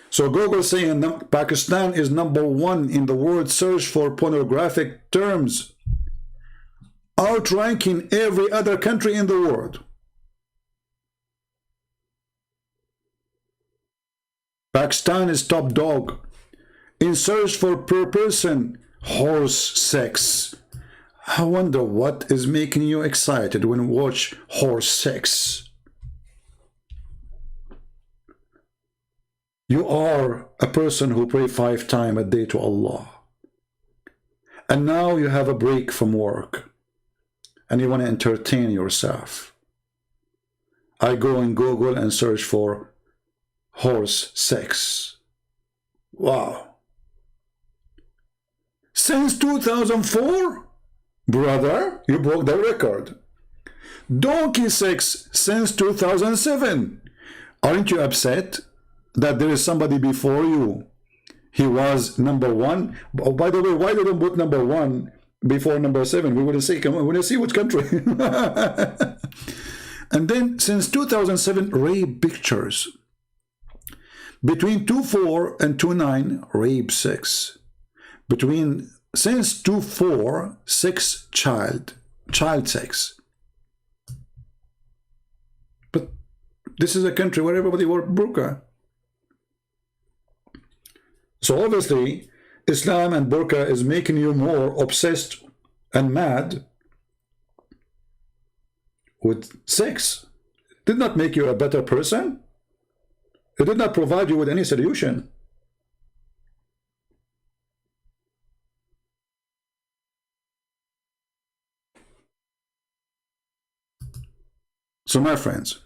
So Google saying Pakistan is #1 in the word search for pornographic terms, outranking every other country in the world. Pakistan is top dog in search for per person horse sex. I wonder what is making you excited when you watch horse sex. You are a person who prays 5 times a day to Allah. And now you have a break from work. And you want to entertain yourself. I go in Google and search for horse sex. Wow. Since 2004? Brother, you broke the record. Donkey sex since 2007. Aren't you upset that there is somebody before you? He was #1. Oh, by the way, why didn't put #1 before #7? We would say, come on, we want to see which country. And then since 2007, rape pictures. Between 2004 and 2009, rape 6. Since 2004, 6 child sex. But this is a country where everybody wore burqa. So obviously, Islam and burqa is making you more obsessed and mad with sex. It did not make you a better person. It did not provide you with any solution. So my friends,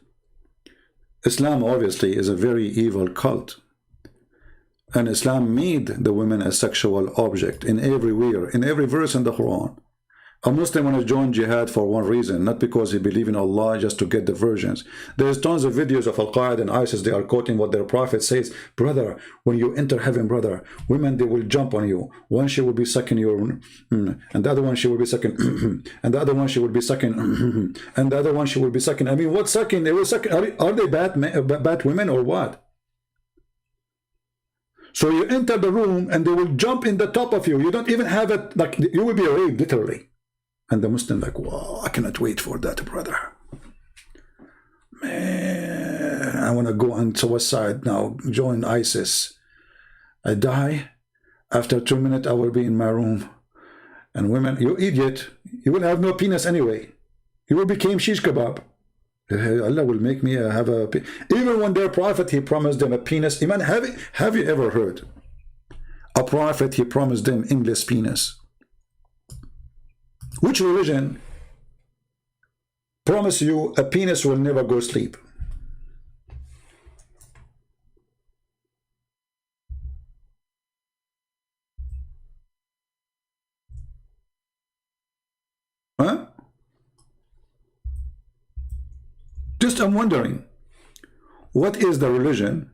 Islam obviously is a very evil cult. And Islam made the women a sexual object in everywhere, in every verse in the Quran. A Muslim want to join jihad for one reason, not because he believes in Allah just to get the versions. There's tons of videos of Al-Qaeda and ISIS, they are quoting what their prophet says. Brother, when you enter heaven, brother, women, they will jump on you. One she will be sucking your, and the other one she will be sucking, and the other one she will be sucking, and the other one she will be sucking. I mean, what sucking? They will suck. Are they bad women or what? So you enter the room and they will jump in the top of you. You don't even have it, like you will be raped, literally. And the Muslim like, wow, I cannot wait for that, brother. Man, I want to go on suicide now, join ISIS. I die. After 2 minutes, I will be in my room. And women, you idiot, you will have no penis anyway. You will become shish kebab. Allah will make me have a... Even when their prophet, he promised them a penis. Iman, have you ever heard a prophet, he promised them English penis? Which religion promise you a penis will never go sleep? Huh? Just I'm wondering, what is the religion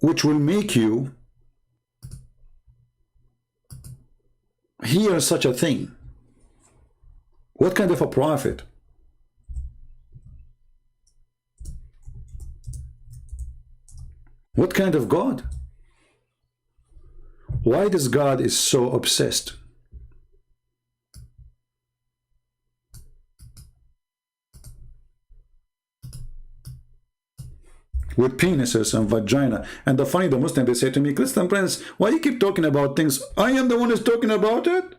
which will make you hear such a thing? What kind of a prophet? What kind of God? Why this God is so obsessed with penises and vagina? And the funny, the Muslim, they say to me, Christian Prince, why you keep talking about things? I am the one who's talking about it.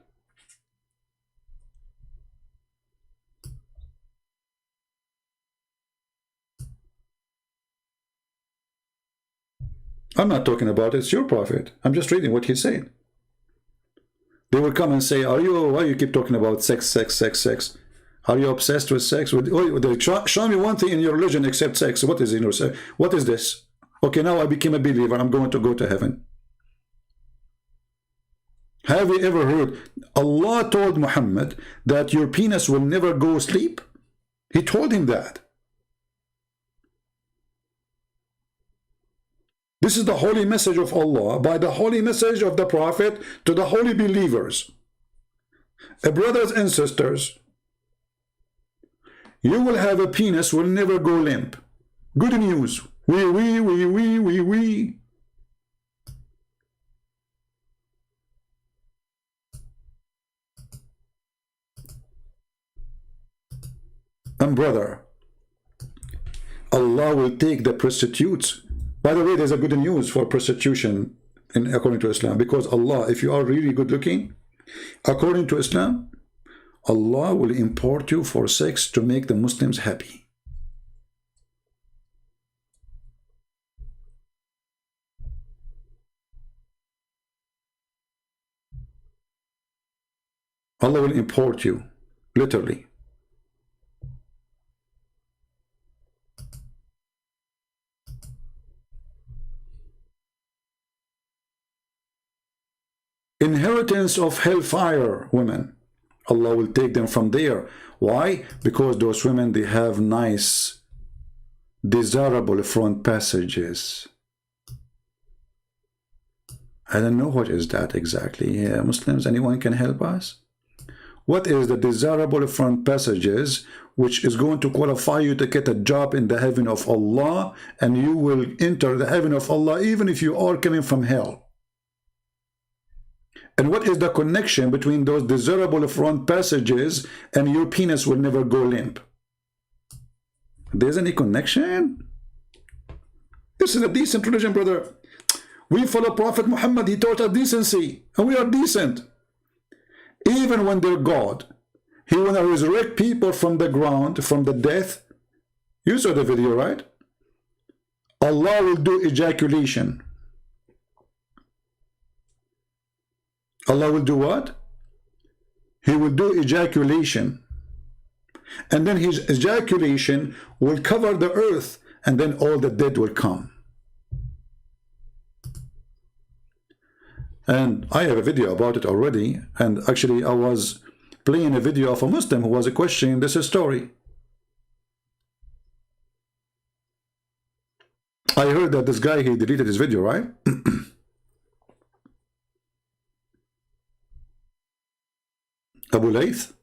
I'm not talking about it. It's your prophet. I'm just reading what he said. They will come and say, why you keep talking about sex, sex, sex, sex? Are you obsessed with sex? Show me one thing in your religion except sex. What is in your sex? What is this? Okay, now I became a believer. I'm going to go to heaven. Have you ever heard Allah told Muhammad that your penis will never go sleep? He told him that. This is the holy message of Allah by the holy message of the Prophet to the holy believers. Brothers and sisters, you will have a penis will never go limp. Good news. We. And brother, Allah will take the prostitutes. By the way, there's a good news for prostitution according to Islam, because Allah, if you are really good looking, according to Islam, Allah will import you for sex to make the Muslims happy. Allah will import you, literally. Inheritance of hellfire women. Allah will take them from there. Why? Because those women, they have nice, desirable front passages. I don't know what is that exactly. Yeah, Muslims, anyone can help us? What is the desirable front passages which is going to qualify you to get a job in the heaven of Allah, and you will enter the heaven of Allah even if you are coming from hell? And what is the connection between those desirable front passages and your penis will never go limp? There's any connection? This is a decent religion, brother. We follow Prophet Muhammad. He taught us decency, and we are decent. Even when they're God, he will resurrect people from the ground, from the death. You saw the video, right? Allah will do ejaculation. Allah will do what? He will do ejaculation. And then his ejaculation will cover the earth, and then all the dead will come. And I have a video about it already. And actually, I was playing a video of a Muslim who was questioning this story. I heard that this guy, he deleted his video, right? Abu Layth?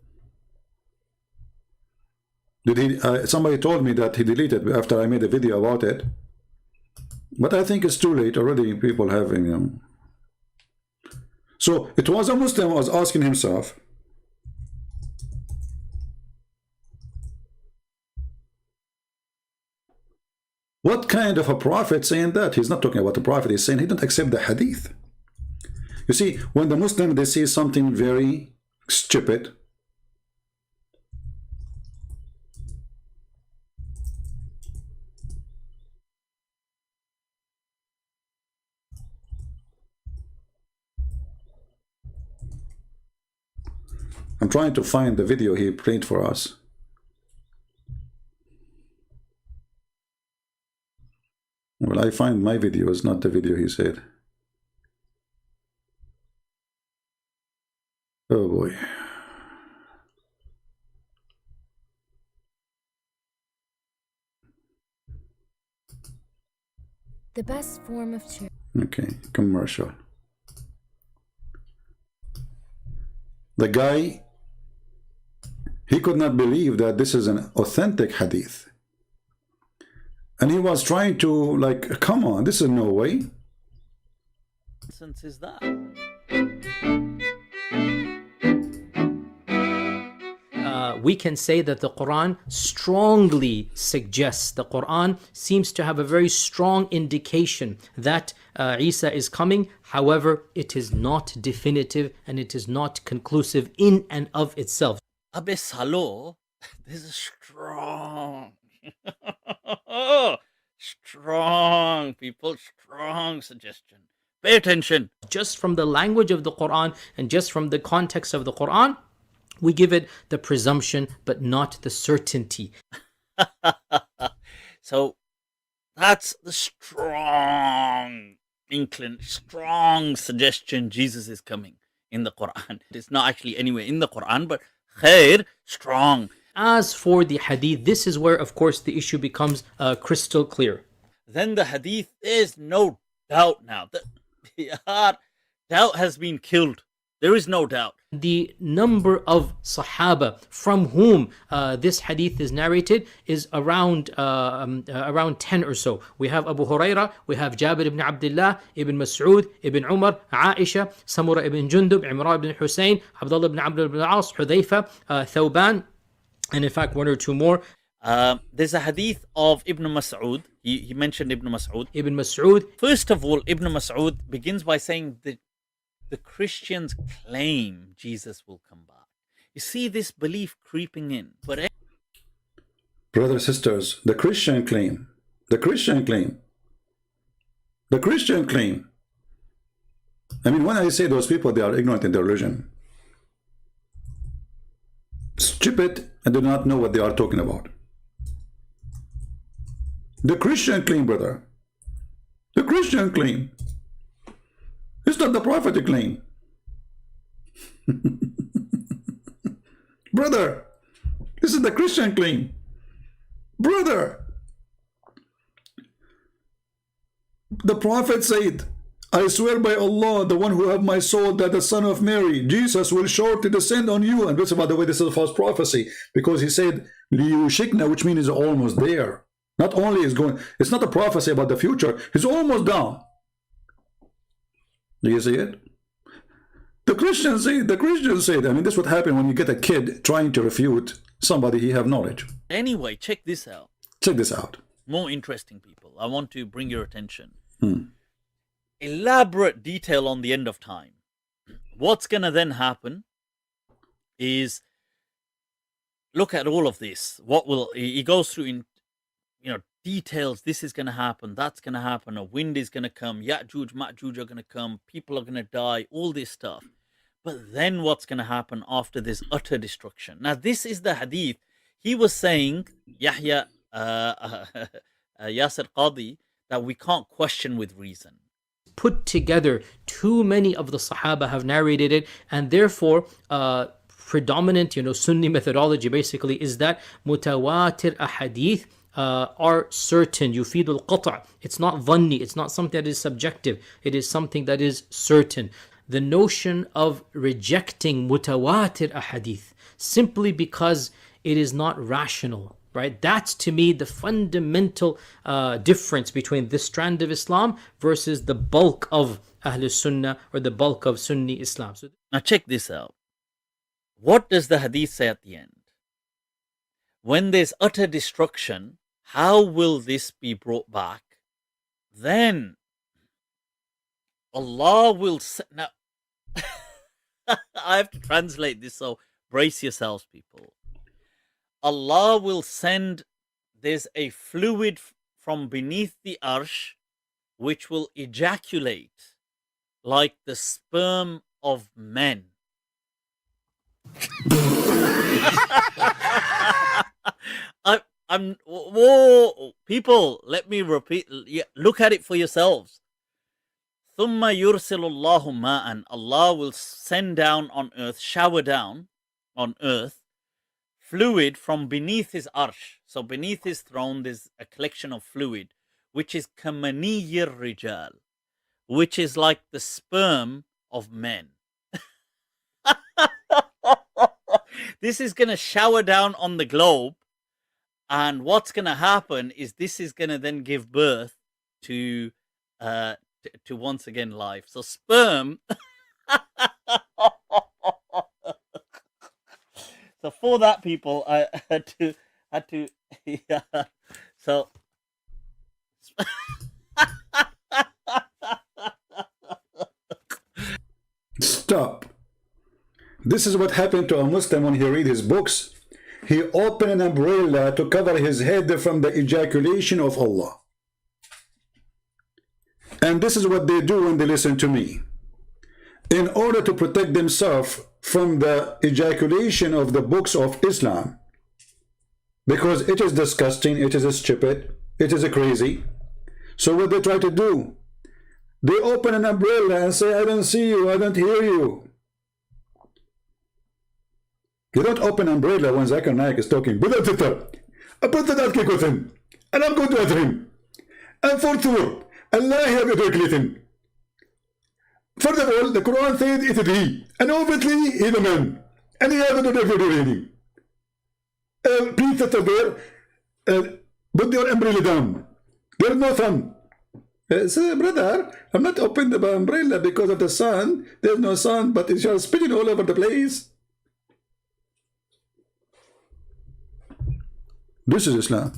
Did he? Somebody told me that he deleted after I made a video about it. But I think it's too late already. People have, you know. So it was a Muslim who was asking himself, What kind of a prophet saying that? He's not talking about the prophet. He's saying he don't accept the hadith. You see, when the Muslim, they see something very stupid, I'm trying to find the video he played for us. Well, I find my video is not the video he said. Oh boy. The best form of charity. Okay, commercial. The guy, he could not believe that this is an authentic hadith. And he was trying to, like, come on, this is no way. Nonsense is that? We can say that the Quran strongly suggests, the Quran seems to have a very strong indication that Isa is coming. However, it is not definitive and it is not conclusive in and of itself. Abe Salo, this is strong. Strong, people, strong suggestion. Pay attention. Just from the language of the Quran and just from the context of the Quran, we give it the presumption, but not the certainty. So that's the strong strong suggestion Jesus is coming in the Quran. It's not actually anywhere in the Quran, but khair, strong. As for the hadith, this is where, of course, the issue becomes crystal clear. Then the hadith, there's no doubt now. Doubt has been killed. There is no doubt. The number of Sahaba from whom this hadith is narrated is around 10 or so. We have Abu Huraira, we have Jabir ibn Abdullah, Ibn Mas'ud, Ibn Umar, Aisha, Samura ibn Jundub, Imran ibn Hussein, Abdullah ibn Abdul ibn al-As, Hudayfa, Thawban, and in fact one or two more. There's a hadith of Ibn Mas'ud. He mentioned Ibn Mas'ud. Ibn Mas'ud. First of all, Ibn Mas'ud begins by saying that the Christians claim Jesus will come back. You see this belief creeping in. But brothers, sisters, the Christian claim. I mean, when I say those people, they are ignorant in their religion. Stupid and do not know what they are talking about. The Christian claim, brother. The Christian claim. It's not the prophetic claim. Brother, this is the Christian claim. Brother, the prophet said, I swear by Allah, the one who have my soul, that the son of Mary, Jesus, will shortly descend on you. And this, by the way, this is a false prophecy, because he said, Liyushikna, which means he's almost there. Not only is going, it's not a prophecy about the future, he's almost down. Do you see it? The Christians say, I mean, this would happen when you get a kid trying to refute somebody he have knowledge. anyway, check this out. Check this out. More interesting, people. I want to bring your attention. Elaborate detail on the end of time. What's going to then happen is, look at all of this. He goes through in, details. This is going to happen. That's going to happen. A wind is going to come. Ya'juj, Ma'juj are going to come. People are going to die. All this stuff. But then what's going to happen after this utter destruction? Now, this is the hadith. He was saying, Yahya Yasir Qadi, that we can't question with reason. Put together, too many of the Sahaba have narrated it, and therefore predominant Sunni methodology basically is that mutawatir ahadith are certain. Yufidul qata'. It's not dhanni, it's not something that is subjective, it is something that is certain. The notion of rejecting mutawatir ahadith simply because it is not rational, right? That's to me the fundamental difference between this strand of Islam versus the bulk of Ahlus Sunnah or the bulk of Sunni Islam. So, now check this out. What does the hadith say at the end? When there's utter destruction, how will this be brought back? Then Allah will now I have to translate this, so brace yourselves, people. Allah will send, there's a fluid from beneath the arsh which will ejaculate like the sperm of men. Whoa, people, let me repeat. Look at it for yourselves. ثُمَّ يُرْسِلُ اللَّهُ مَاءً. Allah will send down on earth, shower down on earth, fluid from beneath his arsh. So beneath his throne, there's a collection of fluid, which is كَمَنِيِّ الرِّجَالِ, which is like the sperm of men. This is going to shower down on the globe, and what's going to happen is this is going to then give birth to once again life. So sperm. So for that, people, I had to yeah. So Stop. This is what happened to a Muslim when he read his books. He opened an umbrella to cover his head from the ejaculation of Allah. And this is what they do when they listen to me. In order to protect themselves from the ejaculation of the books of Islam, because it is disgusting, it is stupid, it is crazy. So what they try to do, they open an umbrella and say, I don't see you, I don't hear you. You don't open an umbrella when Zakir Naik is talking. And I'm going to utter him. And for sure, Allah have ejaculating. First of all, the Quran says it is he. And obviously, he is a man. And he has a ejaculating. Please sit there. Put your umbrella down. There is no sun. Say, brother, I'm not opening the umbrella because of the sun. There's no sun, but it's just spitting all over the place. This is Islam.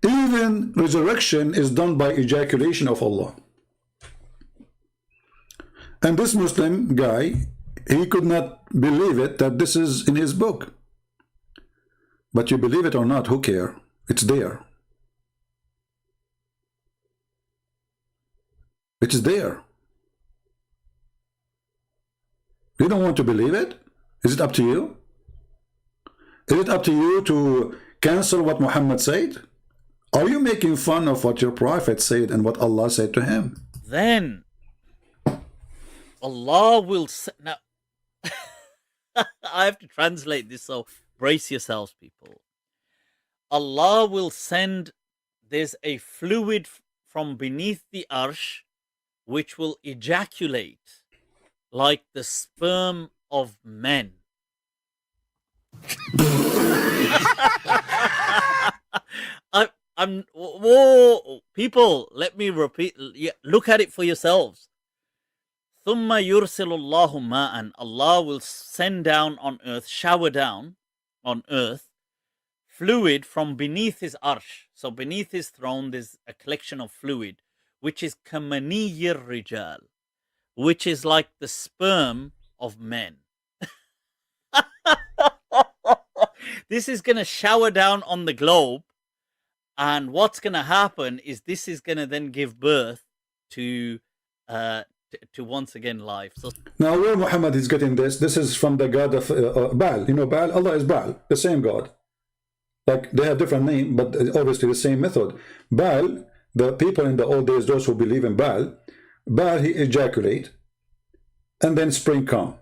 Even resurrection is done by ejaculation of Allah. And this Muslim guy, he could not believe it that this is in his book. But you believe it or not, who cares? It's there. It is there. You don't want to believe it? Is it up to you? Is it up to you to cancel what Muhammad said? Are you making fun of what your prophet said and what Allah said to him? then Allah will now I have to translate this, so brace yourselves, people. Allah will send, there's a fluid from beneath the arsh which will ejaculate like the sperm of men. Whoa, people, let me repeat. Look at it for yourselves. ثُمَّ يُرْسِلُ اللَّهُ مَاءً. Allah will send down on earth, shower down on earth, fluid from beneath his arsh. So beneath his throne, there's a collection of fluid, which is كَمَنِيِّ الرِّجَالِ, which is like the sperm of men. This is going to shower down on the globe, and what's going to happen is this is going to then give birth to once again life. So now where Muhammad is getting this is from the God of Baal. You know Baal? Allah is Baal, the same God. Like they have different name, but obviously the same method. Baal, the people in the old days, those who believe in Baal, he ejaculate, and then spring come.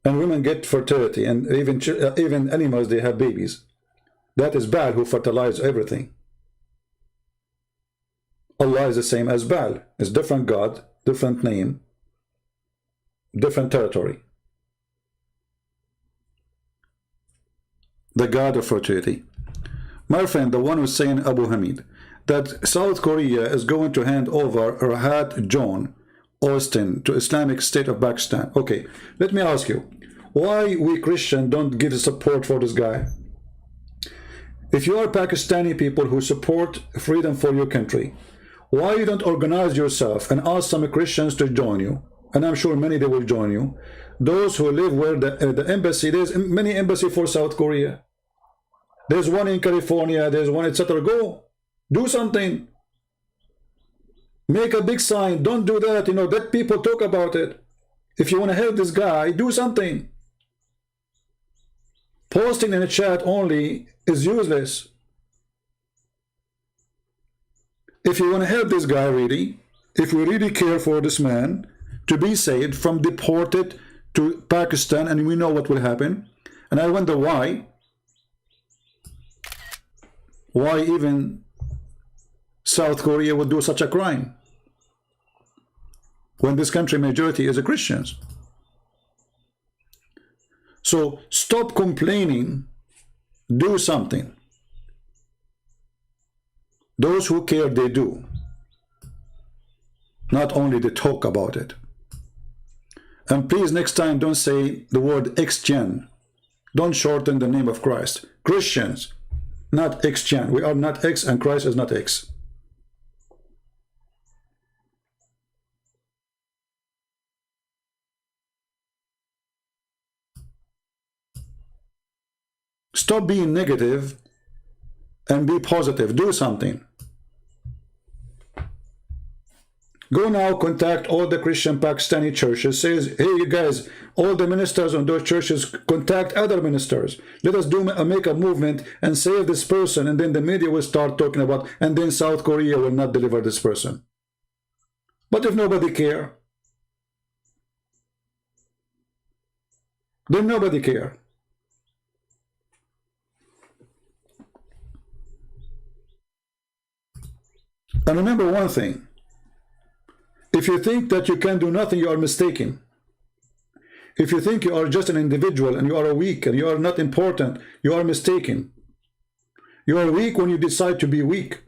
And women get fertility, and even animals, they have babies. That is Baal who fertilizes everything. Allah is the same as Baal. It's different God, different name, different territory. The God of fertility. My friend, the one who's saying, Abu Hamid, that South Korea is going to hand over Rahat John Austin to Islamic State of Pakistan. Okay, let me ask you, why we Christians don't give support for this guy? If you are Pakistani people who support freedom for your country, why you don't organize yourself and ask some Christians to join you? And I'm sure many they will join you. Those who live where the embassy, there's many embassy for South Korea. There's one in California, there's one, etc. Go, do something. Make a big sign. Don't do that. You know, let people talk about it. If you want to help this guy, do something. Posting in a chat only is useless. If you want to help this guy really, if we really care for this man to be saved from deported to Pakistan, and we know what will happen, and I wonder why even South Korea would do such a crime when this country majority is a Christians. So stop complaining, do something. Those who care, they do. Not only they talk about it. And please next time don't say the word X-Gen. Don't shorten the name of Christ. Christians, not X-Gen. We are not X and Christ is not X. Stop being negative and be positive. Do something. Go now, contact all the Christian Pakistani churches. Says, hey, you guys, all the ministers on those churches, contact other ministers. Let us make a movement and save this person. And then the media will start talking about, and then South Korea will not deliver this person. But if nobody care, then nobody care. And remember one thing. If you think that you can do nothing, you are mistaken. If you think you are just an individual and you are weak and you are not important, you are mistaken. You are weak when you decide to be weak.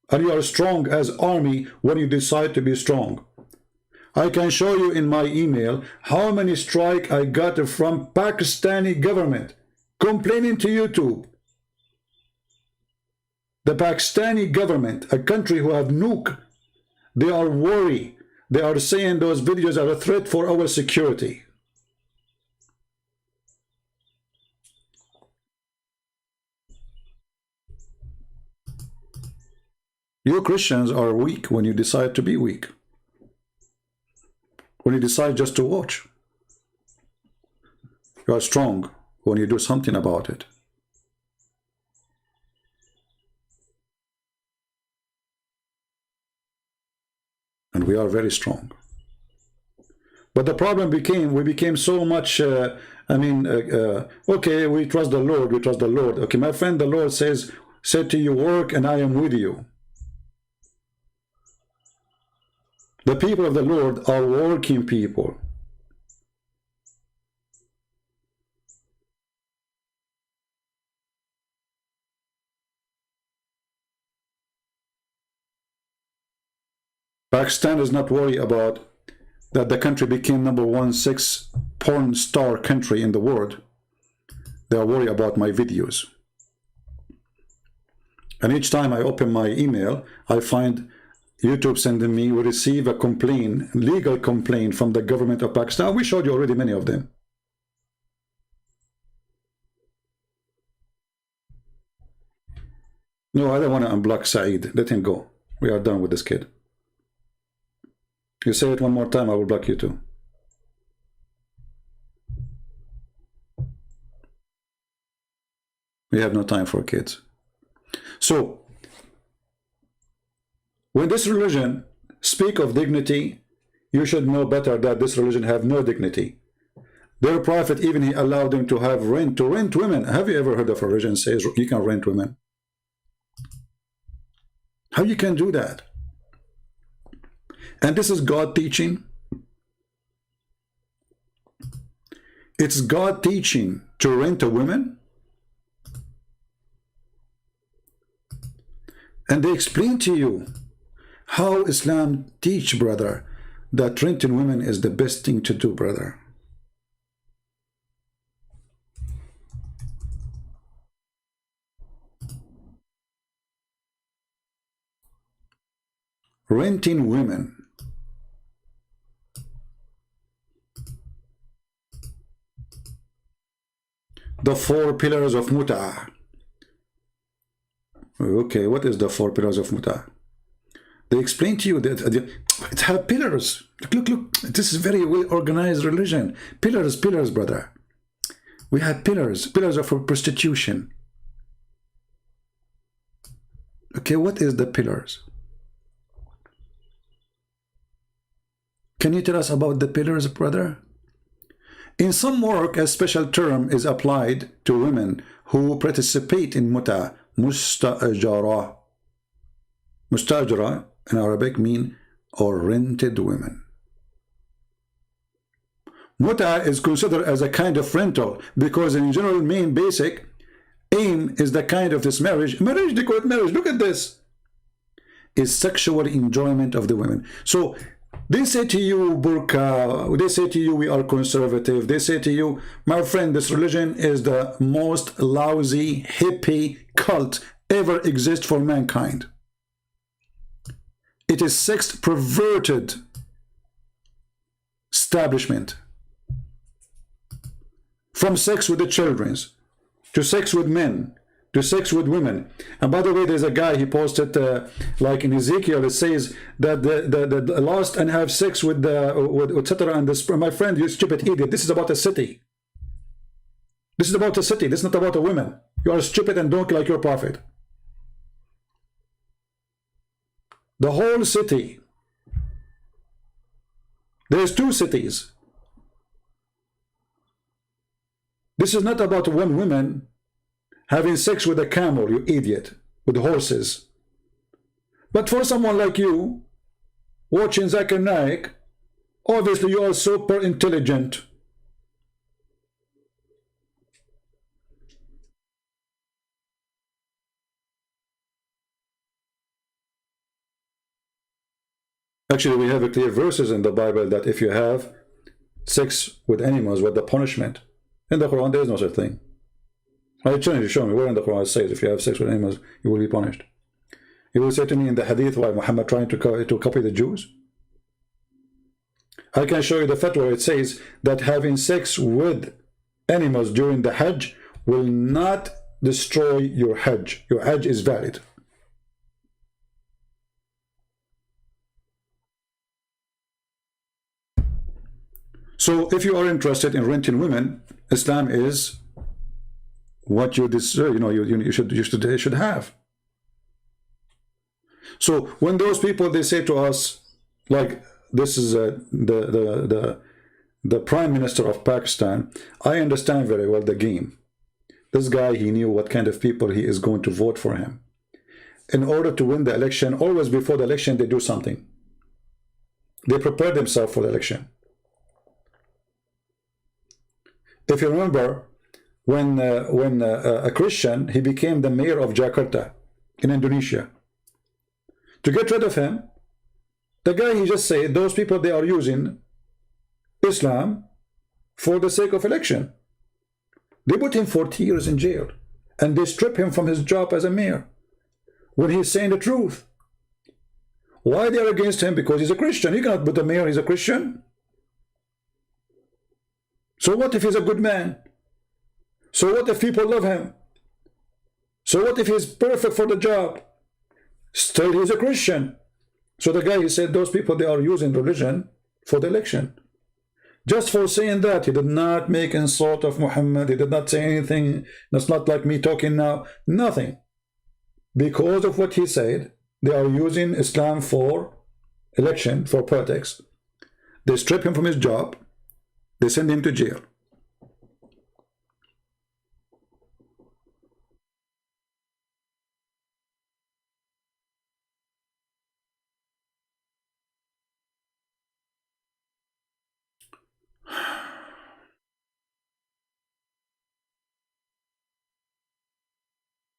And you are strong as army when you decide to be strong. I can show you in my email how many strikes I got from Pakistani government complaining to YouTube. The Pakistani government, a country who have nuke, they are worried. They are saying those videos are a threat for our security. You Christians are weak when you decide to be weak. When you decide just to watch. You are strong when you do something about it. And we are very strong. But the problem became, we became so much, okay, we trust the Lord, we trust the Lord. Okay, my friend, the Lord said to you, work and I am with you. The people of the Lord are working people. Pakistan is not worried about that the country became #1 6 porn star country in the world. They are worried about my videos. And each time I open my email, I find YouTube sending me, we receive a complaint, legal complaint from the government of Pakistan. We showed you already many of them. No, I don't want to unblock Saeed. Let him go. We are done with this kid. You say it one more time, I will block you too. We have no time for kids. So, when this religion speak of dignity, you should know better that this religion have no dignity. Their prophet, even he allowed them to have rent women. Have you ever heard of a religion says you can rent women? How you can do that? And this is God teaching. It's God teaching to rent a woman. And they explain to you how Islam teach, brother, that renting women is the best thing to do, brother. renting women. The 4 pillars of muta. Okay, what is the 4 pillars of muta? They explain to you that it has pillars. Look, this is very well organized religion. Pillars, brother. We have pillars of prostitution. Okay, what is the pillars? Can you tell us about the pillars, brother? In some work, a special term is applied to women who participate in muta, mustajara. Mustajara in Arabic mean or rented women. Muta is considered as a kind of rental because in general main basic aim is the kind of this marriage, they call it marriage, look at this, is sexual enjoyment of the women. So they say to you, burqa, they say to you, we are conservative, they say to you, my friend, this religion is the most lousy hippie cult ever exist for mankind. It is sex perverted establishment. From sex with the children, to sex with men, to sex with women. And by the way, there's a guy, he posted like in Ezekiel, it says that the lost and have sex with etc. And this, my friend, you stupid idiot, this is about a city. This is about a city, this is not about a woman. You are stupid and don't like your prophet. The whole city. There's 2 cities. This is not about one woman having sex with a camel, you idiot, with horses. But for someone like you, watching Zakir Naik, obviously you are super intelligent. Actually, we have a clear verses in the Bible that if you have sex with animals, what the punishment. In the Quran, there is no such thing. I challenge you, show me where in the Quran it says if you have sex with animals, you will be punished. You will say to me in the hadith why Muhammad trying to copy the Jews. I can show you the fatwa where it says that having sex with animals during the Hajj will not destroy your Hajj. Your Hajj is valid. So if you are interested in renting women, Islam is what you deserve, you should have. So when those people, they say to us, like this is the Prime Minister of Pakistan, I understand very well the game. This guy, he knew what kind of people he is going to vote for him. In order to win the election, always before the election, they do something. They prepare themselves for the election. If you remember, when a Christian, he became the mayor of Jakarta in Indonesia. To get rid of him, the guy, he just said, those people, they are using Islam for the sake of election. They put him 40 years in jail, and they strip him from his job as a mayor when he's saying the truth. Why they are against him? Because he's a Christian. You cannot put a mayor, he's a Christian. So what if he's a good man? So what if people love him? So what if he's perfect for the job? Still he's a Christian. So the guy, he said, those people, they are using religion for the election. Just for saying that, he did not make insult of Muhammad. He did not say anything. That's not like me talking now. Nothing. Because of what he said, they are using Islam for election, for politics. They strip him from his job. They send him to jail.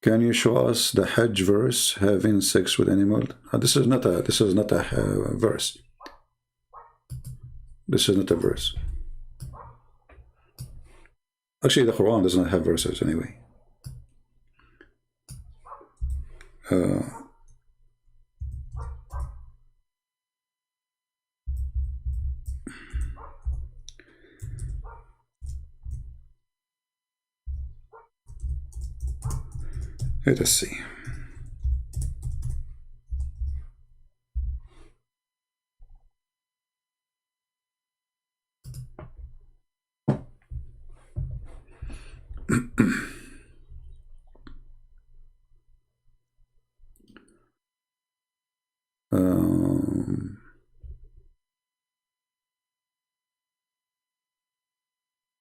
Can you show us the Hajj verse, having sex with animal? This is not a verse. This is not a verse. Actually, the Quran does not have verses anyway. Let us see.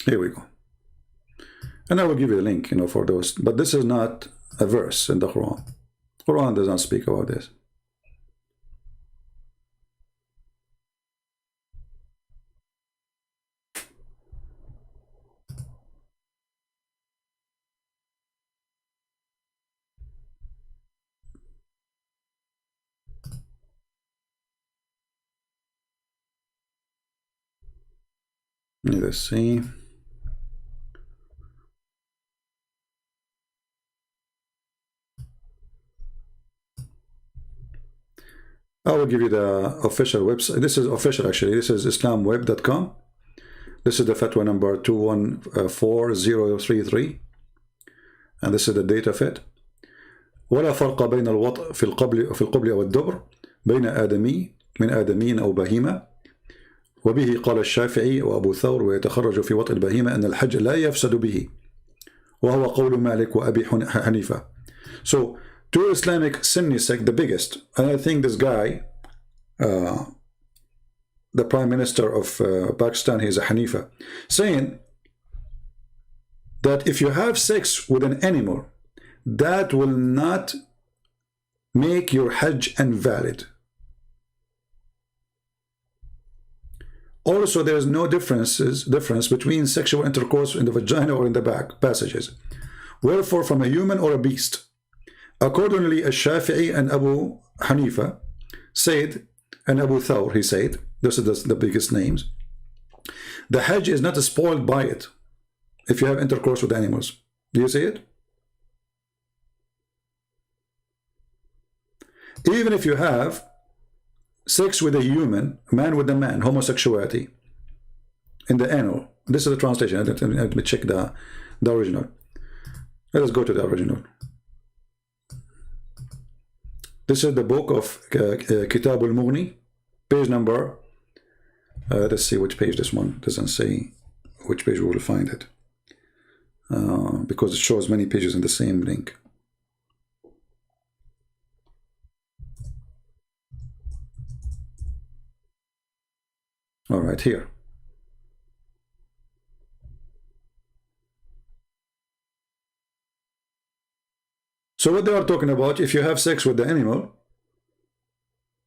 Here we go. And I will give you a link, for those. But this is not a verse in the Quran. Quran does not speak about this. Let's see. I will give you the official website. This is official, actually. This is islamweb.com. This is the fatwa number 214033. And this is the date of it. ولا فرق بين الوطء في القبل أو الدبر بين آدمي من آدمين أو بهيمة وبه قال الشافعي وأبو ثور ويتخرج في وطء البهيمة أن الحج لا يفسد به وهو قول مالك وأبي حنيفة. So, two Islamic Sunni sect, the biggest, and I think this guy, the Prime Minister of Pakistan, he's a Hanifa, saying that if you have sex with an animal, that will not make your Hajj invalid. Also, there is no difference between sexual intercourse in the vagina or in the back passages. Wherefore, from a human or a beast. Accordingly, Al-Shafi'i and Abu Hanifa said, and Abu Thawr, he said, this is the biggest names, the Hajj is not spoiled by it if you have intercourse with animals. Do you see it? Even if you have sex with a human, man with a man, homosexuality, in the anal. This is the translation. Let me check the original. Let us go to the original. This is the book of Kitab al-Mughni, page number, let's see which page this one, doesn't say which page we will find it, because it shows many pages in the same link. All right, here. So what they are talking about, if you have sex with the animal,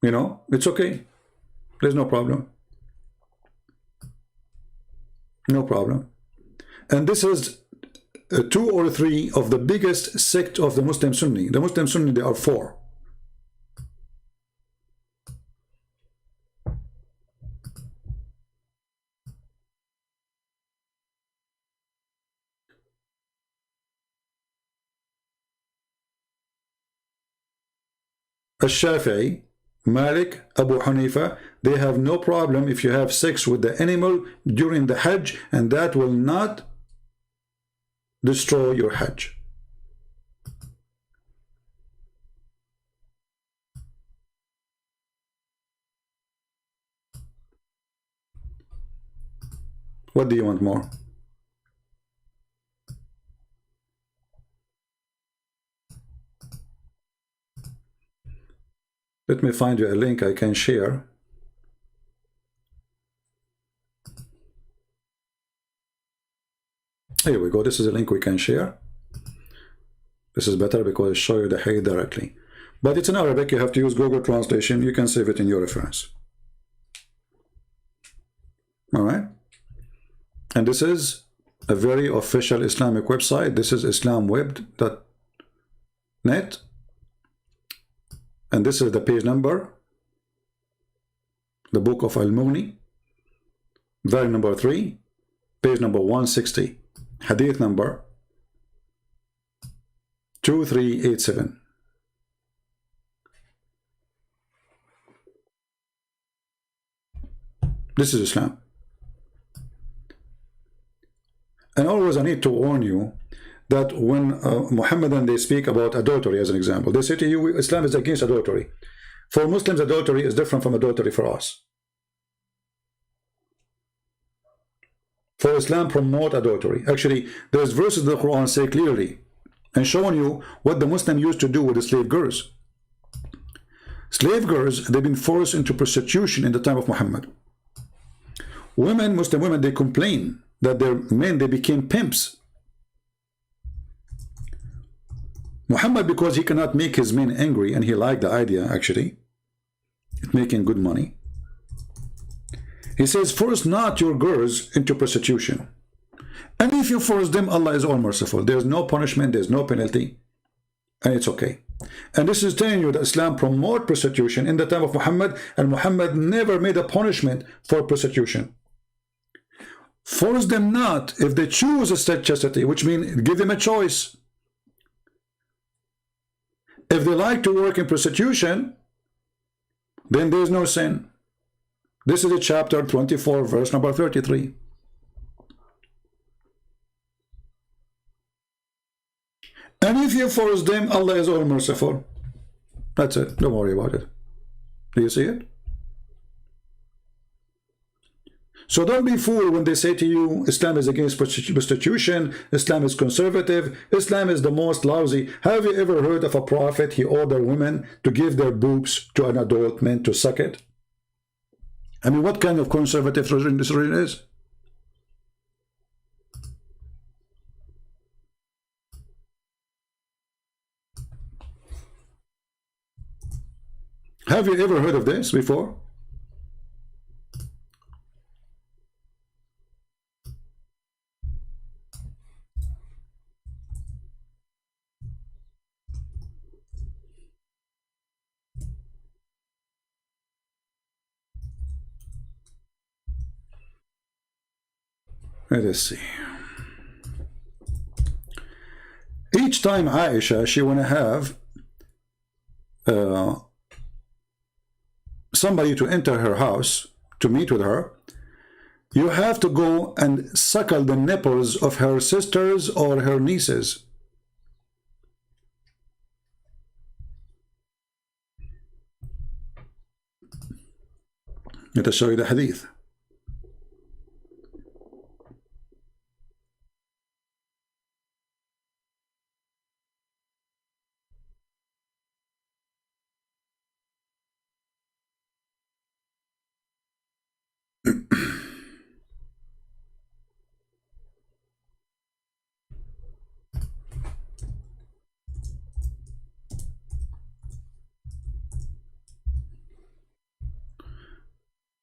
it's okay. There's no problem. No problem. And this is 2 or 3 of the biggest sect of the Muslim Sunni. The Muslim Sunni, there are 4. Al-Shafi'i, Malik, Abu Hanifa, they have no problem if you have sex with the animal during the Hajj, and that will not destroy your Hajj. What do you want more? Let me find you a link I can share. Here we go. This is a link we can share. This is better because it shows you the hadith directly. But it's in Arabic. You have to use Google Translation. You can save it in your reference. All right. And this is a very official Islamic website. This is islamweb.net. And this is the page number, the book of Al-Mughni, volume number 3, page number 160, hadith number 2387. This is Islam. And always I need to warn you that when Muhammadan they speak about adultery as an example, they say to you Islam is against adultery. For Muslims, adultery is different from adultery for us. For Islam promote adultery. Actually, there's verses in the Quran say clearly and showing you what the Muslim used to do with the slave girls. Slave girls, they've been forced into prostitution in the time of Muhammad. Women, Muslim women, they complain that their men, they became pimps. Muhammad, because he cannot make his men angry, and he liked the idea actually, making good money, he says, force not your girls into prostitution. And if you force them, Allah is all merciful. There's no punishment, there's no penalty, and it's okay. And this is telling you that Islam promote prostitution in the time of Muhammad, and Muhammad never made a punishment for prostitution. Force them not if they choose a chastity, which means give them a choice. If they like to work in prostitution, then there's no sin. This is a chapter 24, verse number 33. And if you force them, Allah is all merciful. That's it. Don't worry about it. Do you see it? So don't be fooled when they say to you, Islam is against prostitution, Islam is conservative, Islam is the most lousy. Have you ever heard of a prophet, he ordered women to give their boobs to an adult man to suck it? I mean, what kind of conservative religion this really is? Have you ever heard of this before? Let us see. Each time Aisha, she want to have somebody to enter her house to meet with her, you have to go and suckle the nipples of her sisters or her nieces. Let us show you the hadith.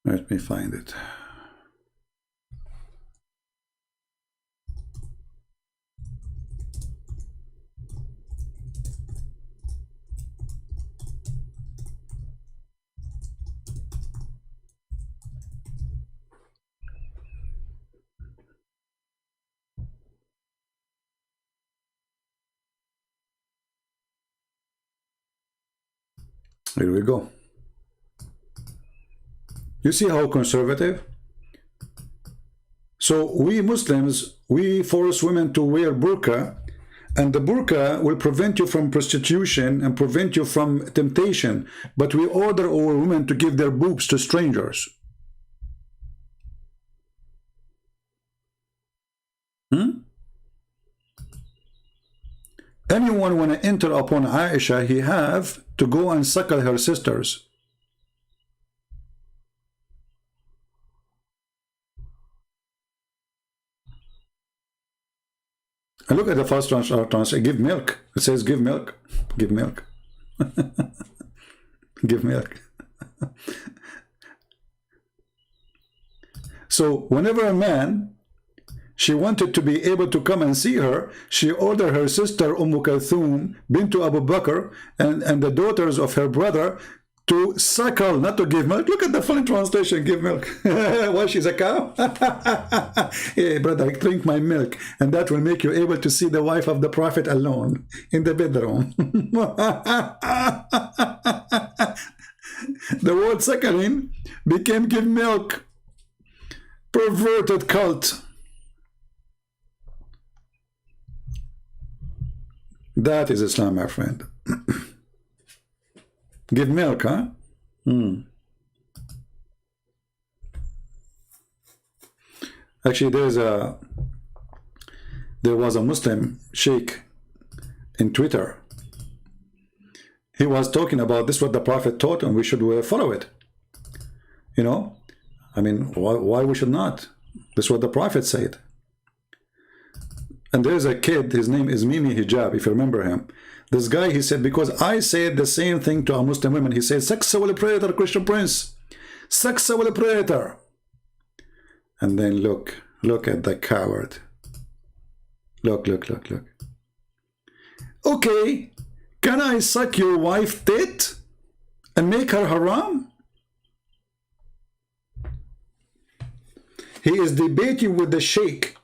Let me find it. Here we go. You see how conservative? So we Muslims, we force women to wear burqa, and the burqa will prevent you from prostitution and prevent you from temptation, but we order our women to give their boobs to strangers. Anyone want to enter upon Aisha, he have to go and suckle her sisters. And look at the first translation, give milk. It says give milk, give milk. Give milk. So whenever a man, she wanted to be able to come and see her, she ordered her sister Kulthum bint Abu Bakr and the daughters of her brother to suckle, not to give milk. Look at the funny translation, give milk. Why, she's a cow? Hey, brother, drink my milk, and that will make you able to see the wife of the Prophet alone in the bedroom. The word suckling became give milk. Perverted cult. That is Islam, my friend. Give milk, huh? Actually, there was a Muslim sheikh in Twitter. He was talking about this, what the Prophet taught, and we should follow it. You know, I mean, why we should not? This is what the Prophet said. And there's a kid, his name is Mimi Hijab, if you remember him. This guy, he said, because I said the same thing to a Muslim woman. He said, sexual predator, Christian Prince. Sexual predator. And then look at the coward. Look. Okay, can I suck your wife tit and make her haram? He is debating with the sheikh.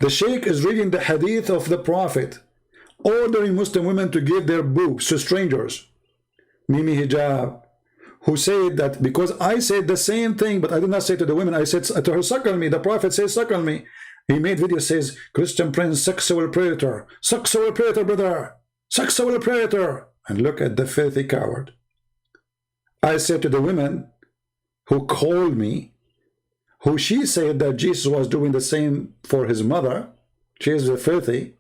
The sheikh is reading the hadith of the Prophet, ordering Muslim women to give their boobs to strangers. Mimi Hijab, who said that because I said the same thing, but I did not say to the women, I said to her, suckle me. The Prophet says, suckle me. He made video, says, Christian Prince, sexual predator, brother, sexual predator. And look at the filthy coward. I said to the women who called me, who she said that Jesus was doing the same for his mother, she is filthy.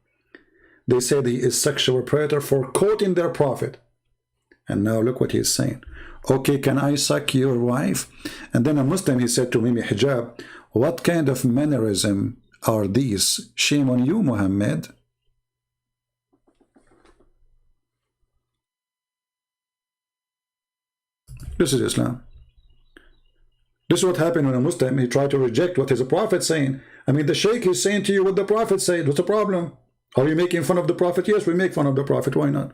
They said he is sexual predator for quoting their Prophet. And now look what he is saying. Okay, can I suck your wife? And then a Muslim, he said to Mimi Hijab, what kind of mannerism are these? Shame on you, Muhammad. This is Islam. This is what happened when a Muslim, he tried to reject what his Prophet saying. I mean, the Sheikh is saying to you what the Prophet said. What's the problem? Are you making fun of the Prophet? Yes, we make fun of the Prophet. Why not?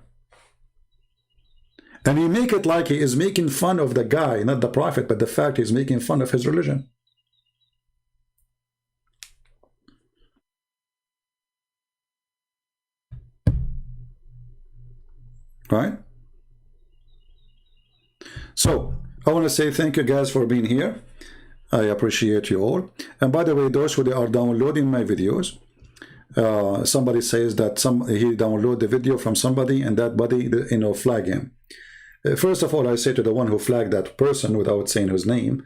And he make it like he is making fun of the guy, not the Prophet, but the fact he's making fun of his religion. Right? So, I want to say thank you guys for being here. I appreciate you all. And by the way, those who are downloading my videos, somebody says that he downloaded the video from somebody and that buddy, you know, flag him. First of all, I say to the one who flagged that person without saying his name,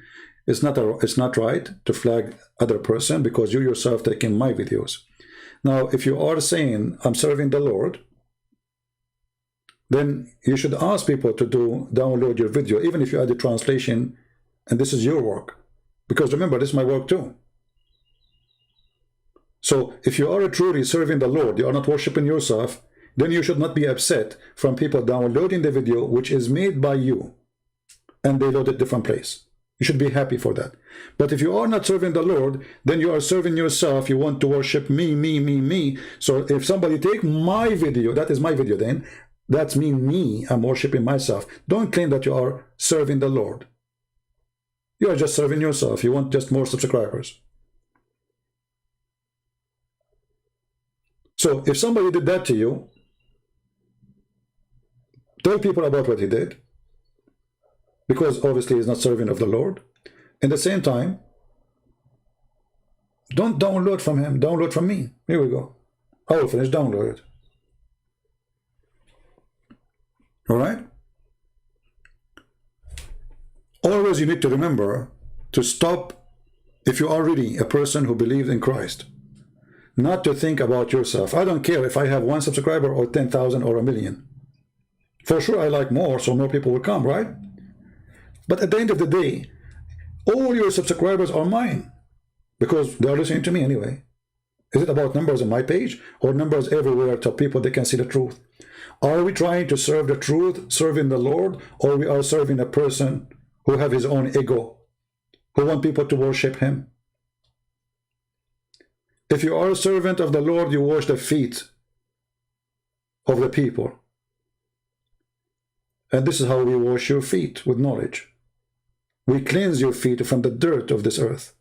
it's not right to flag other person because you yourself taking my videos. Now, if you are saying I'm serving the Lord, then you should ask people to download your video, even if you add the translation, and this is your work. Because remember, this is my work too. So if you are truly serving the Lord, you are not worshiping yourself, then you should not be upset from people downloading the video which is made by you and they load it different place. You should be happy for that. But if you are not serving the Lord, then you are serving yourself. You want to worship me. So if somebody take my video, that is my video then, that's me, I'm worshiping myself. Don't claim that you are serving the Lord. You are just serving yourself. You want just more subscribers. So if somebody did that to you, tell people about what he did, because obviously he's not serving of the Lord. At the same time, don't download from him, download from me. Here we go. I will finish, download it. All right? Always you need to remember to stop, if you are really a person who believes in Christ, not to think about yourself. I don't care if I have 1 subscriber or 10,000 or 1,000,000. For sure I like more, so more people will come, right? But at the end of the day, all your subscribers are mine because they are listening to me anyway. Is it about numbers on my page or numbers everywhere to people they can see the truth? Are we trying to serve the truth, serving the Lord, or we are serving a person who have his own ego, who want people to worship him? If you are a servant of the Lord, you wash the feet of the people. And this is how we wash your feet, with knowledge. We cleanse your feet from the dirt of this earth.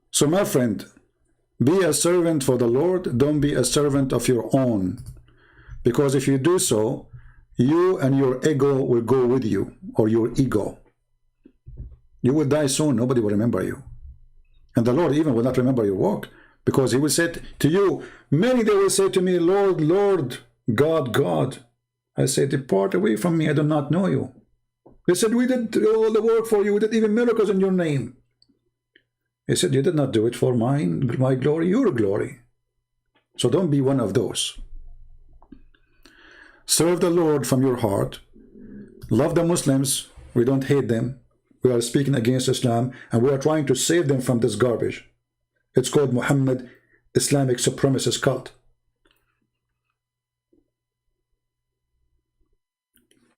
So my friend, be a servant for the Lord, don't be a servant of your own. Because if you do so, you and your ego will go with you, or your ego. You will die soon, nobody will remember you. And the Lord even will not remember your work, Because he will say to you, many they will say to me, Lord, Lord, God, God. I say, depart away from me, I do not know you. They said, we did all the work for you, we did even miracles in your name. He said, you did not do it for my glory, your glory. So don't be one of those. Serve the Lord from your heart. Love the Muslims. We don't hate them. We are speaking against Islam, and we are trying to save them from this garbage. It's called Muhammad Islamic supremacist cult.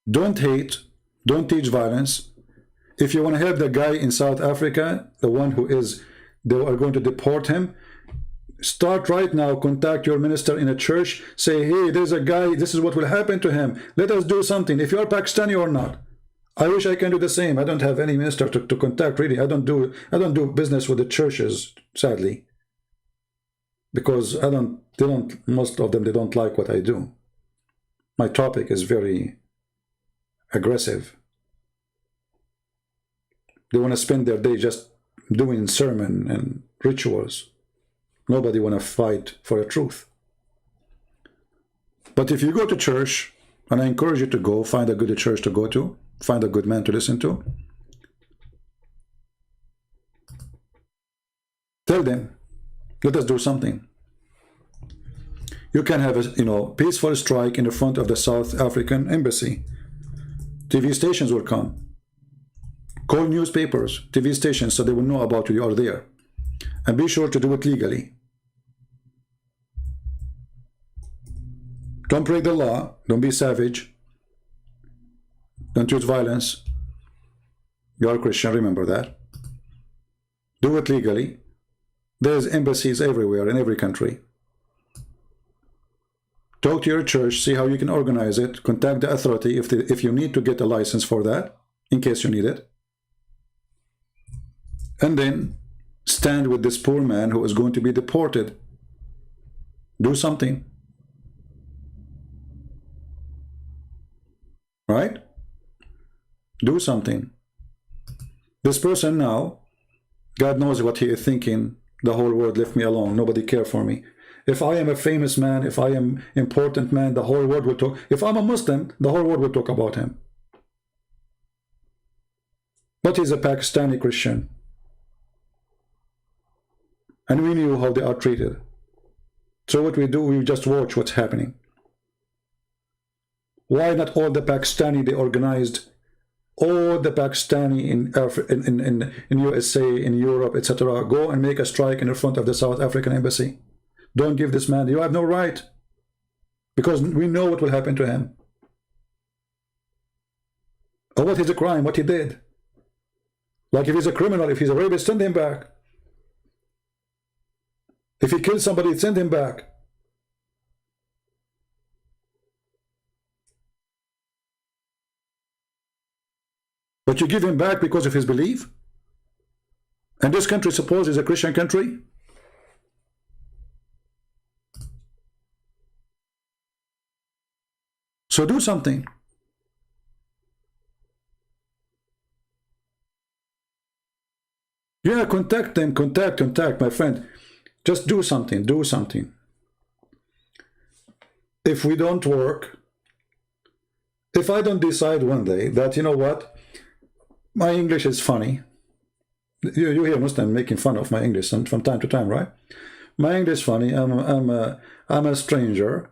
Don't hate. Don't teach violence. If you want to help the guy in South Africa, the one who is, they are going to deport him, start right now, contact your minister in a church, say, hey, there's a guy, this is what will happen to him. Let us do something, if you are Pakistani or not. I wish I can do the same. I don't have any minister to contact, really. I don't do business with the churches, sadly. Because most of them, they don't like what I do. My topic is very aggressive. They want to spend their day just doing sermon and rituals. Nobody want to fight for the truth. But if you go to church, and I encourage you to go, find a good church to go to, find a good man to listen to, tell them, let us do something. You can have a peaceful strike in the front of the South African embassy. TV stations will come. Call newspapers, TV stations, so they will know about you are there. And be sure to do it legally. Don't break the law. Don't be savage. Don't use violence. You are a Christian, remember that. Do it legally. There's embassies everywhere in every country. Talk to your church, see how you can organize it. Contact the authority if you need to get a license for that, in case you need it. And then stand with this poor man who is going to be deported. Do something. Right? Do something. This person now, God knows what he is thinking. The whole world left me alone. Nobody cares for me. If I am a famous man, if I am important man, the whole world will talk. If I'm a Muslim, the whole world will talk about him. But he's a Pakistani Christian. And we knew how they are treated. So what we do, we just watch what's happening. Why not all the Pakistani, they organized, all the Pakistani in USA, in Europe, etc., go and make a strike in the front of the South African embassy. Don't give this man, you have no right. Because we know what will happen to him. Or what is a crime, what he did. Like if he's a criminal, if he's a rapist, send him back. If he killed somebody, send him back. But you give him back because of his belief? And this country, suppose, is a Christian country? So do something. Yeah, contact them, contact, my friend. Just do something, do something. If we don't work, if I don't decide one day that, you know what, my English is funny. You hear Muslims making fun of my English from time to time, right? My English is funny. I'm a stranger.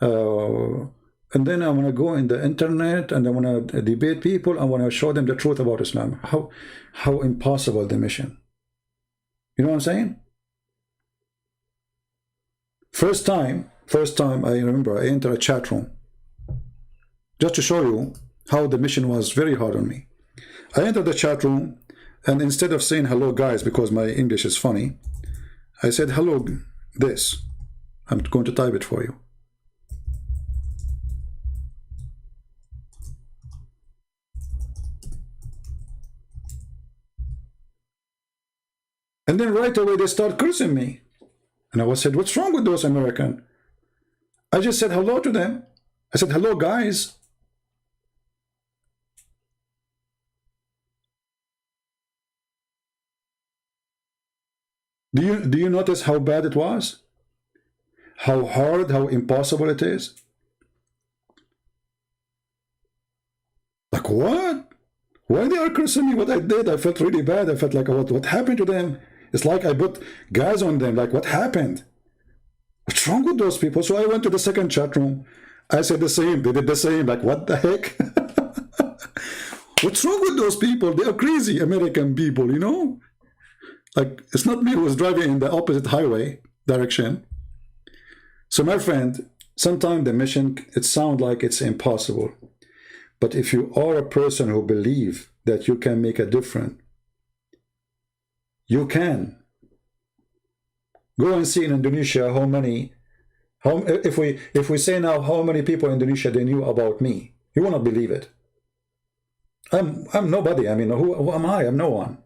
And then I want to go in the internet and I want to debate people. I want to show them the truth about Islam. How impossible the mission. You know what I'm saying? First time I remember I entered a chat room. Just to show you how the mission was very hard on me. I entered the chat room and instead of saying hello guys because my English is funny, I said hello this. I'm going to type it for you. And then right away they start cursing me. And I said, what's wrong with those Americans? I just said hello to them. I said, hello guys. Do you notice how bad it was? How hard, how impossible it is? Like, what? Why they are cursing me what I did? I felt really bad. I felt like, what happened to them? It's like I put gas on them. Like, what happened? What's wrong with those people? So I went to the second chat room. I said the same. They did the same. Like, what the heck? What's wrong with those people? They are crazy American people, you know? Like, it's not me who was driving in the opposite highway direction. So my friend, sometimes the mission, it sounds like it's impossible. But if you are a person who believes that you can make a difference, you can. Go and see in Indonesia if we say now how many people in Indonesia they knew about me, you will not believe it. I'm nobody. I mean, who am I? I'm no one.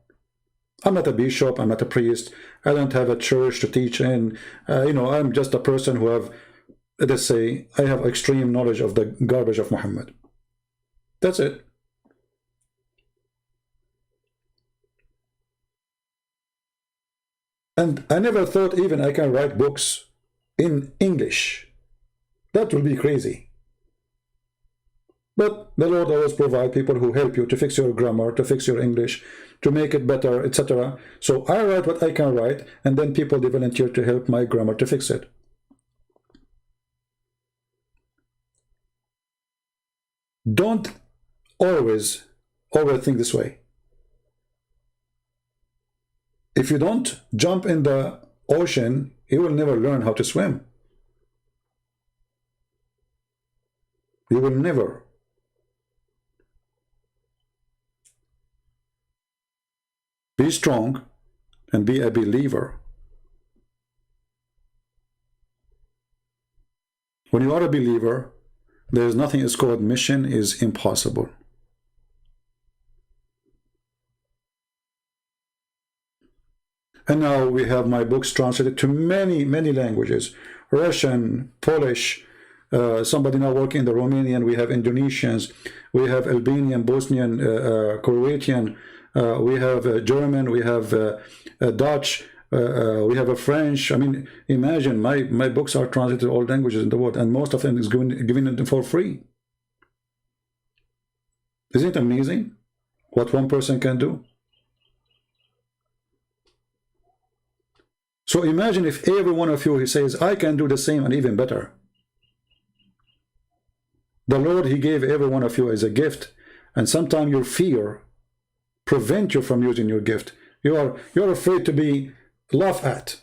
I'm not a bishop. I'm not a priest. I don't have a church to teach in. You know, I'm just a person who have, let's say, I have extreme knowledge of the garbage of Muhammad. That's it. And I never thought even I can write books in English. That will be crazy. But the Lord always provides people who help you to fix your grammar, to fix your English, to make it better, etc. So I write what I can write, and then people they volunteer to help my grammar to fix it. Don't always overthink this way. If you don't jump in the ocean, you will never learn how to swim. You will never. Be strong and be a believer. When you are a believer, there is nothing is called mission is impossible. And now we have my books translated to many, many languages. Russian, Polish, somebody now working in the Romanian, we have Indonesians, we have Albanian, Bosnian, Croatian, we have German, we have Dutch, we have a French. I mean, imagine my books are translated to all languages in the world, and most of them is given for free. Isn't it amazing what one person can do? So imagine if every one of you he says, I can do the same and even better. The Lord, he gave every one of you as a gift, and sometimes your fear prevent you from using your gift. You're afraid to be laughed at.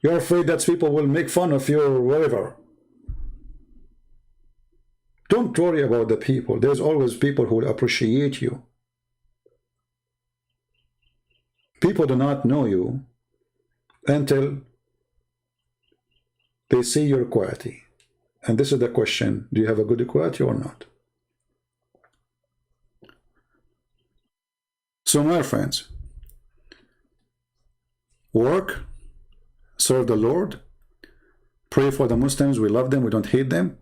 You're afraid that people will make fun of you or whatever. Don't worry about the people. There's always people who will appreciate you. People do not know you until they see your quality. And this is the question, do you have a good quality or not? So my friends, work, serve the Lord, pray for the Muslims, we love them, we don't hate them,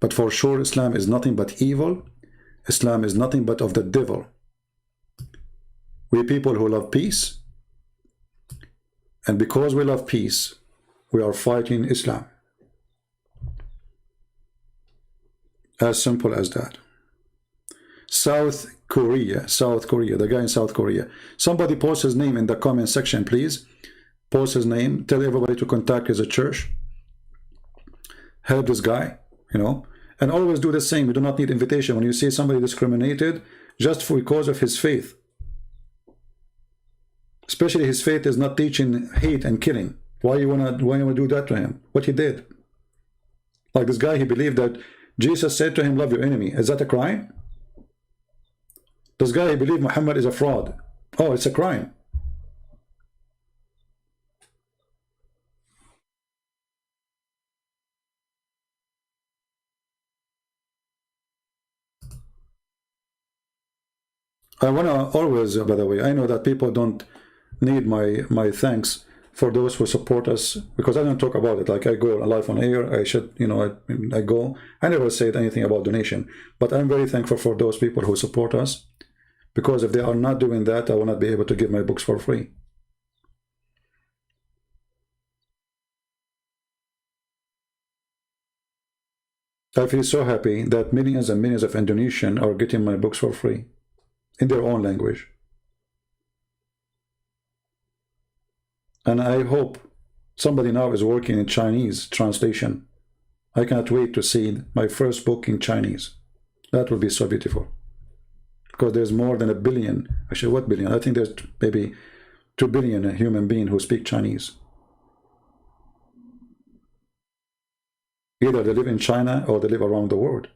but for sure Islam is nothing but evil. Islam is nothing but of the devil. We people who love peace, and because we love peace, we are fighting Islam. As simple as that. South Korea, the guy in South Korea. Somebody post his name in the comment section, please. Post his name. Tell everybody to contact his church. Help this guy, you know. And always do the same. You do not need invitation. When you see somebody discriminated, just because of his faith. Especially his faith is not teaching hate and killing. Why you wanna do that to him? What he did? Like this guy, he believed that Jesus said to him, love your enemy. Is that a crime? This guy, he believed Muhammad is a fraud. Oh, it's a crime. I want to always, by the way, I know that people don't need my thanks for those who support us, because I don't talk about it. Like I go live on air, I should, you know, I go. I never said anything about donation, but I'm very thankful for those people who support us, because if they are not doing that, I will not be able to give my books for free. I feel so happy that millions and millions of Indonesians are getting my books for free in their own language. And I hope somebody now is working in Chinese translation. I cannot wait to see my first book in Chinese. That would be so beautiful. Because there's more than 1 billion, actually what billion? I think there's maybe 2 billion human beings who speak Chinese. Either they live in China or they live around the world.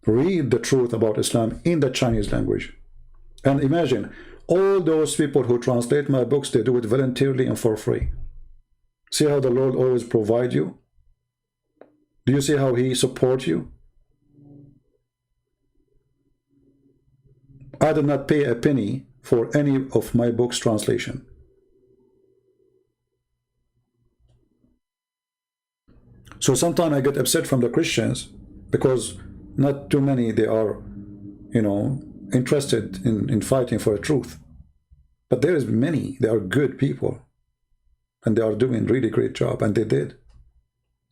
Read the truth about Islam in the Chinese language. And imagine, all those people who translate my books, they do it voluntarily and for free. See how the Lord always provides you? Do you see how He supports you? I did not pay a penny for any of my books' translation. So sometimes I get upset from the Christians because not too many, they are, you know, interested in fighting for the truth. But there is many, they are good people. And they are doing really great job, and they did.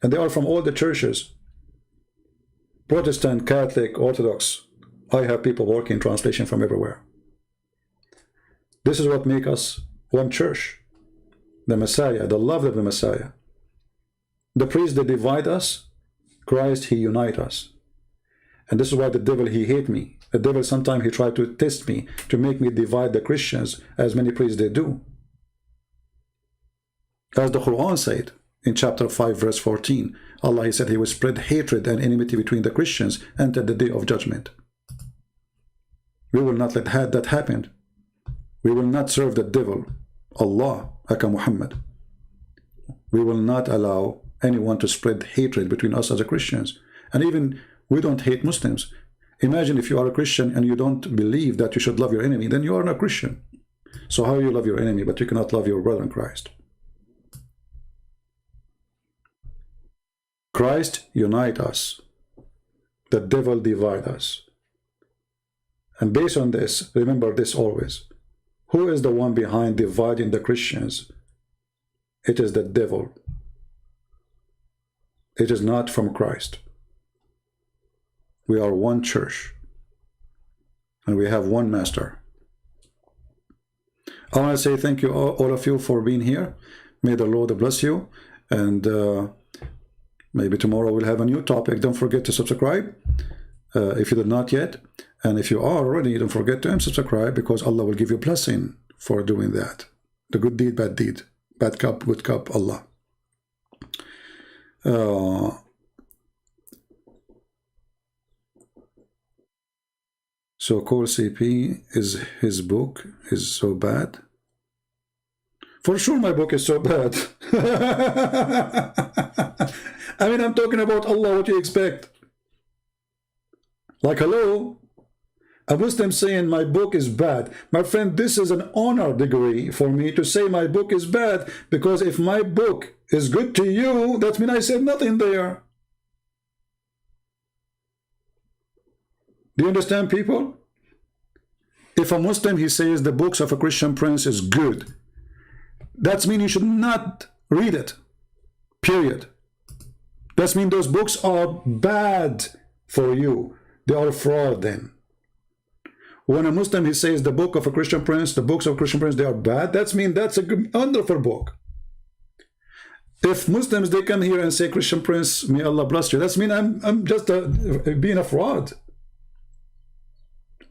And they are from all the churches. Protestant, Catholic, Orthodox. I have people working translation from everywhere. This is what makes us one church. The Messiah, the love of the Messiah. The priests, they divide us. Christ, He unites us. And this is why the devil, he hate me. The devil, sometimes he tried to test me, to make me divide the Christians, as many priests they do. As the Quran said, in chapter 5, verse 14, Allah, He said He will spread hatred and enmity between the Christians until the day of judgment. We will not let that happen. We will not serve the devil, Allah, aka Muhammad. We will not allow anyone to spread hatred between us as Christians. And even we don't hate Muslims. Imagine if you are a Christian and you don't believe that you should love your enemy, then you are not a Christian. So how you love your enemy, but you cannot love your brother in Christ? Christ unite us. The devil divide us. And based on this, remember this always. Who is the one behind dividing the Christians? It is the devil. It is not from Christ. We are one church. And we have one master. I want to say thank you all of you for being here. May the Lord bless you. And maybe tomorrow we'll have a new topic. Don't forget to subscribe if you did not yet. And if you are already, don't forget to unsubscribe, because Allah will give you blessing for doing that. The good deed, bad deed. Bad cup, good cup, Allah. So Call CP, is his book is so bad? For sure my book is so bad. I mean, I'm talking about Allah, what do you expect? Like, hello? A Muslim saying my book is bad. My friend, this is an honor degree for me to say my book is bad, because if my book is good to you, that means I said nothing there. Do you understand, people? If a Muslim, he says the books of a Christian prince is good, that means you should not read it. Period. That means those books are bad for you. They are fraud then. When a Muslim, he says the book of a Christian prince, the books of a Christian prince, they are bad, that means that's a good, wonderful book. If Muslims, they come here and say, Christian prince, may Allah bless you, that means I'm just being a fraud.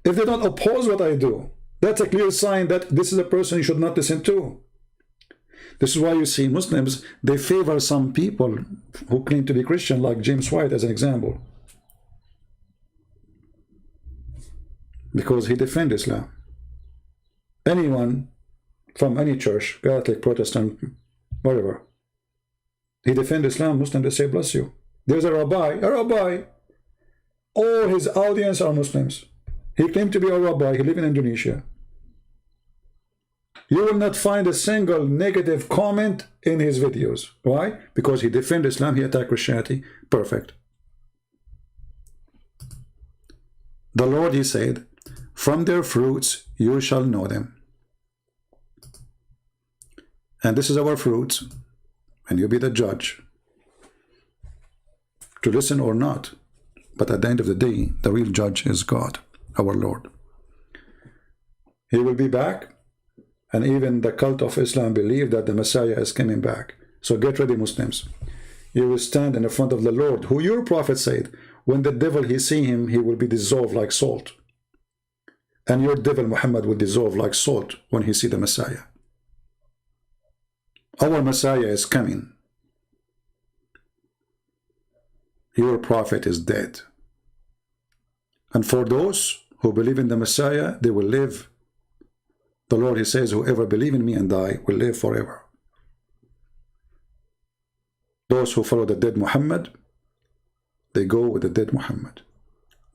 If they don't oppose what I do, that's a clear sign that this is a person you should not listen to. This is why you see Muslims, they favor some people who claim to be Christian, like James White as an example. Because he defends Islam. Anyone from any church, Catholic, Protestant, whatever, he defends Islam, Muslim, they say, bless you. There's a rabbi, all his audience are Muslims. He claimed to be a rabbi, he lives in Indonesia. You will not find a single negative comment in his videos. Why? Because he defends Islam, he attacks Christianity. Perfect. The Lord, he said, from their fruits you shall know them. And this is our fruits, and you be the judge. to listen or not. But at the end of the day, the real judge is God, our Lord. He will be back, and even the cult of Islam believe that the Messiah is coming back. So get ready, Muslims. You will stand in the front of the Lord, who your prophet said, when the devil he see him, he will be dissolved like salt. And your devil Muhammad will dissolve like salt when he see the Messiah. Our Messiah is coming. Your prophet is dead. And for those who believe in the Messiah, they will live. The Lord, he says, whoever believe in me and die will live forever. Those who follow the dead Muhammad, they go with the dead Muhammad.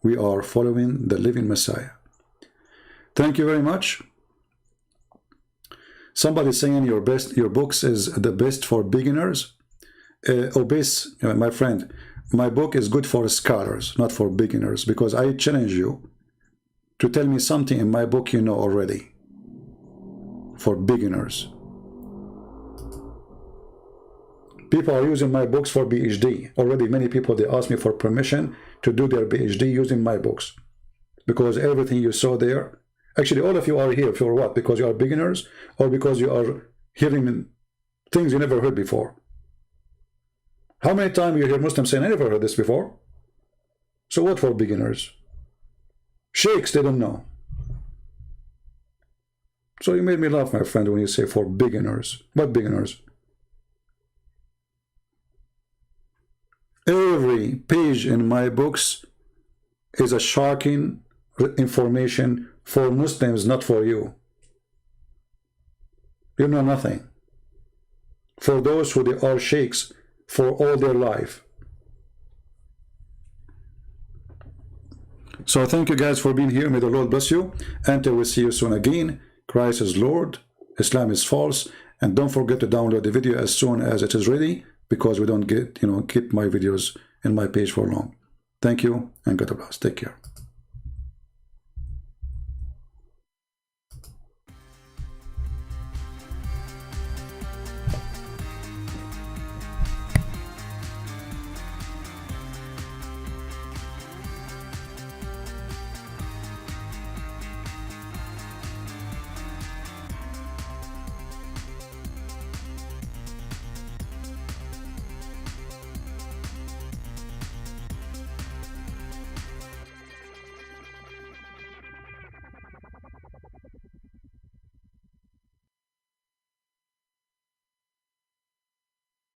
We are following the living Messiah. Thank you very much. Somebody saying your books is the best for beginners. Obese, my friend, my book is good for scholars, not for beginners, because I challenge you to tell me something in my book you know already. For beginners. People are using my books for PhD. Already many people, they ask me for permission to do their PhD using my books. Because everything you saw there, actually all of you are here for what? Because you are beginners, or because you are hearing things you never heard before? How many times you hear Muslims saying, I never heard this before? So what for beginners? Sheikhs, they don't know. So you made me laugh, my friend, when you say for beginners. What beginners? Every page in my books is a shocking information for Muslims, not for you. You know nothing. For those who they are sheikhs for all their life. So thank you guys for being here. May the Lord bless you. Until we see you soon again. Christ is Lord. Islam is false. And don't forget to download the video as soon as it is ready, because we don't get, keep my videos in my page for long. Thank you and God bless. Take care.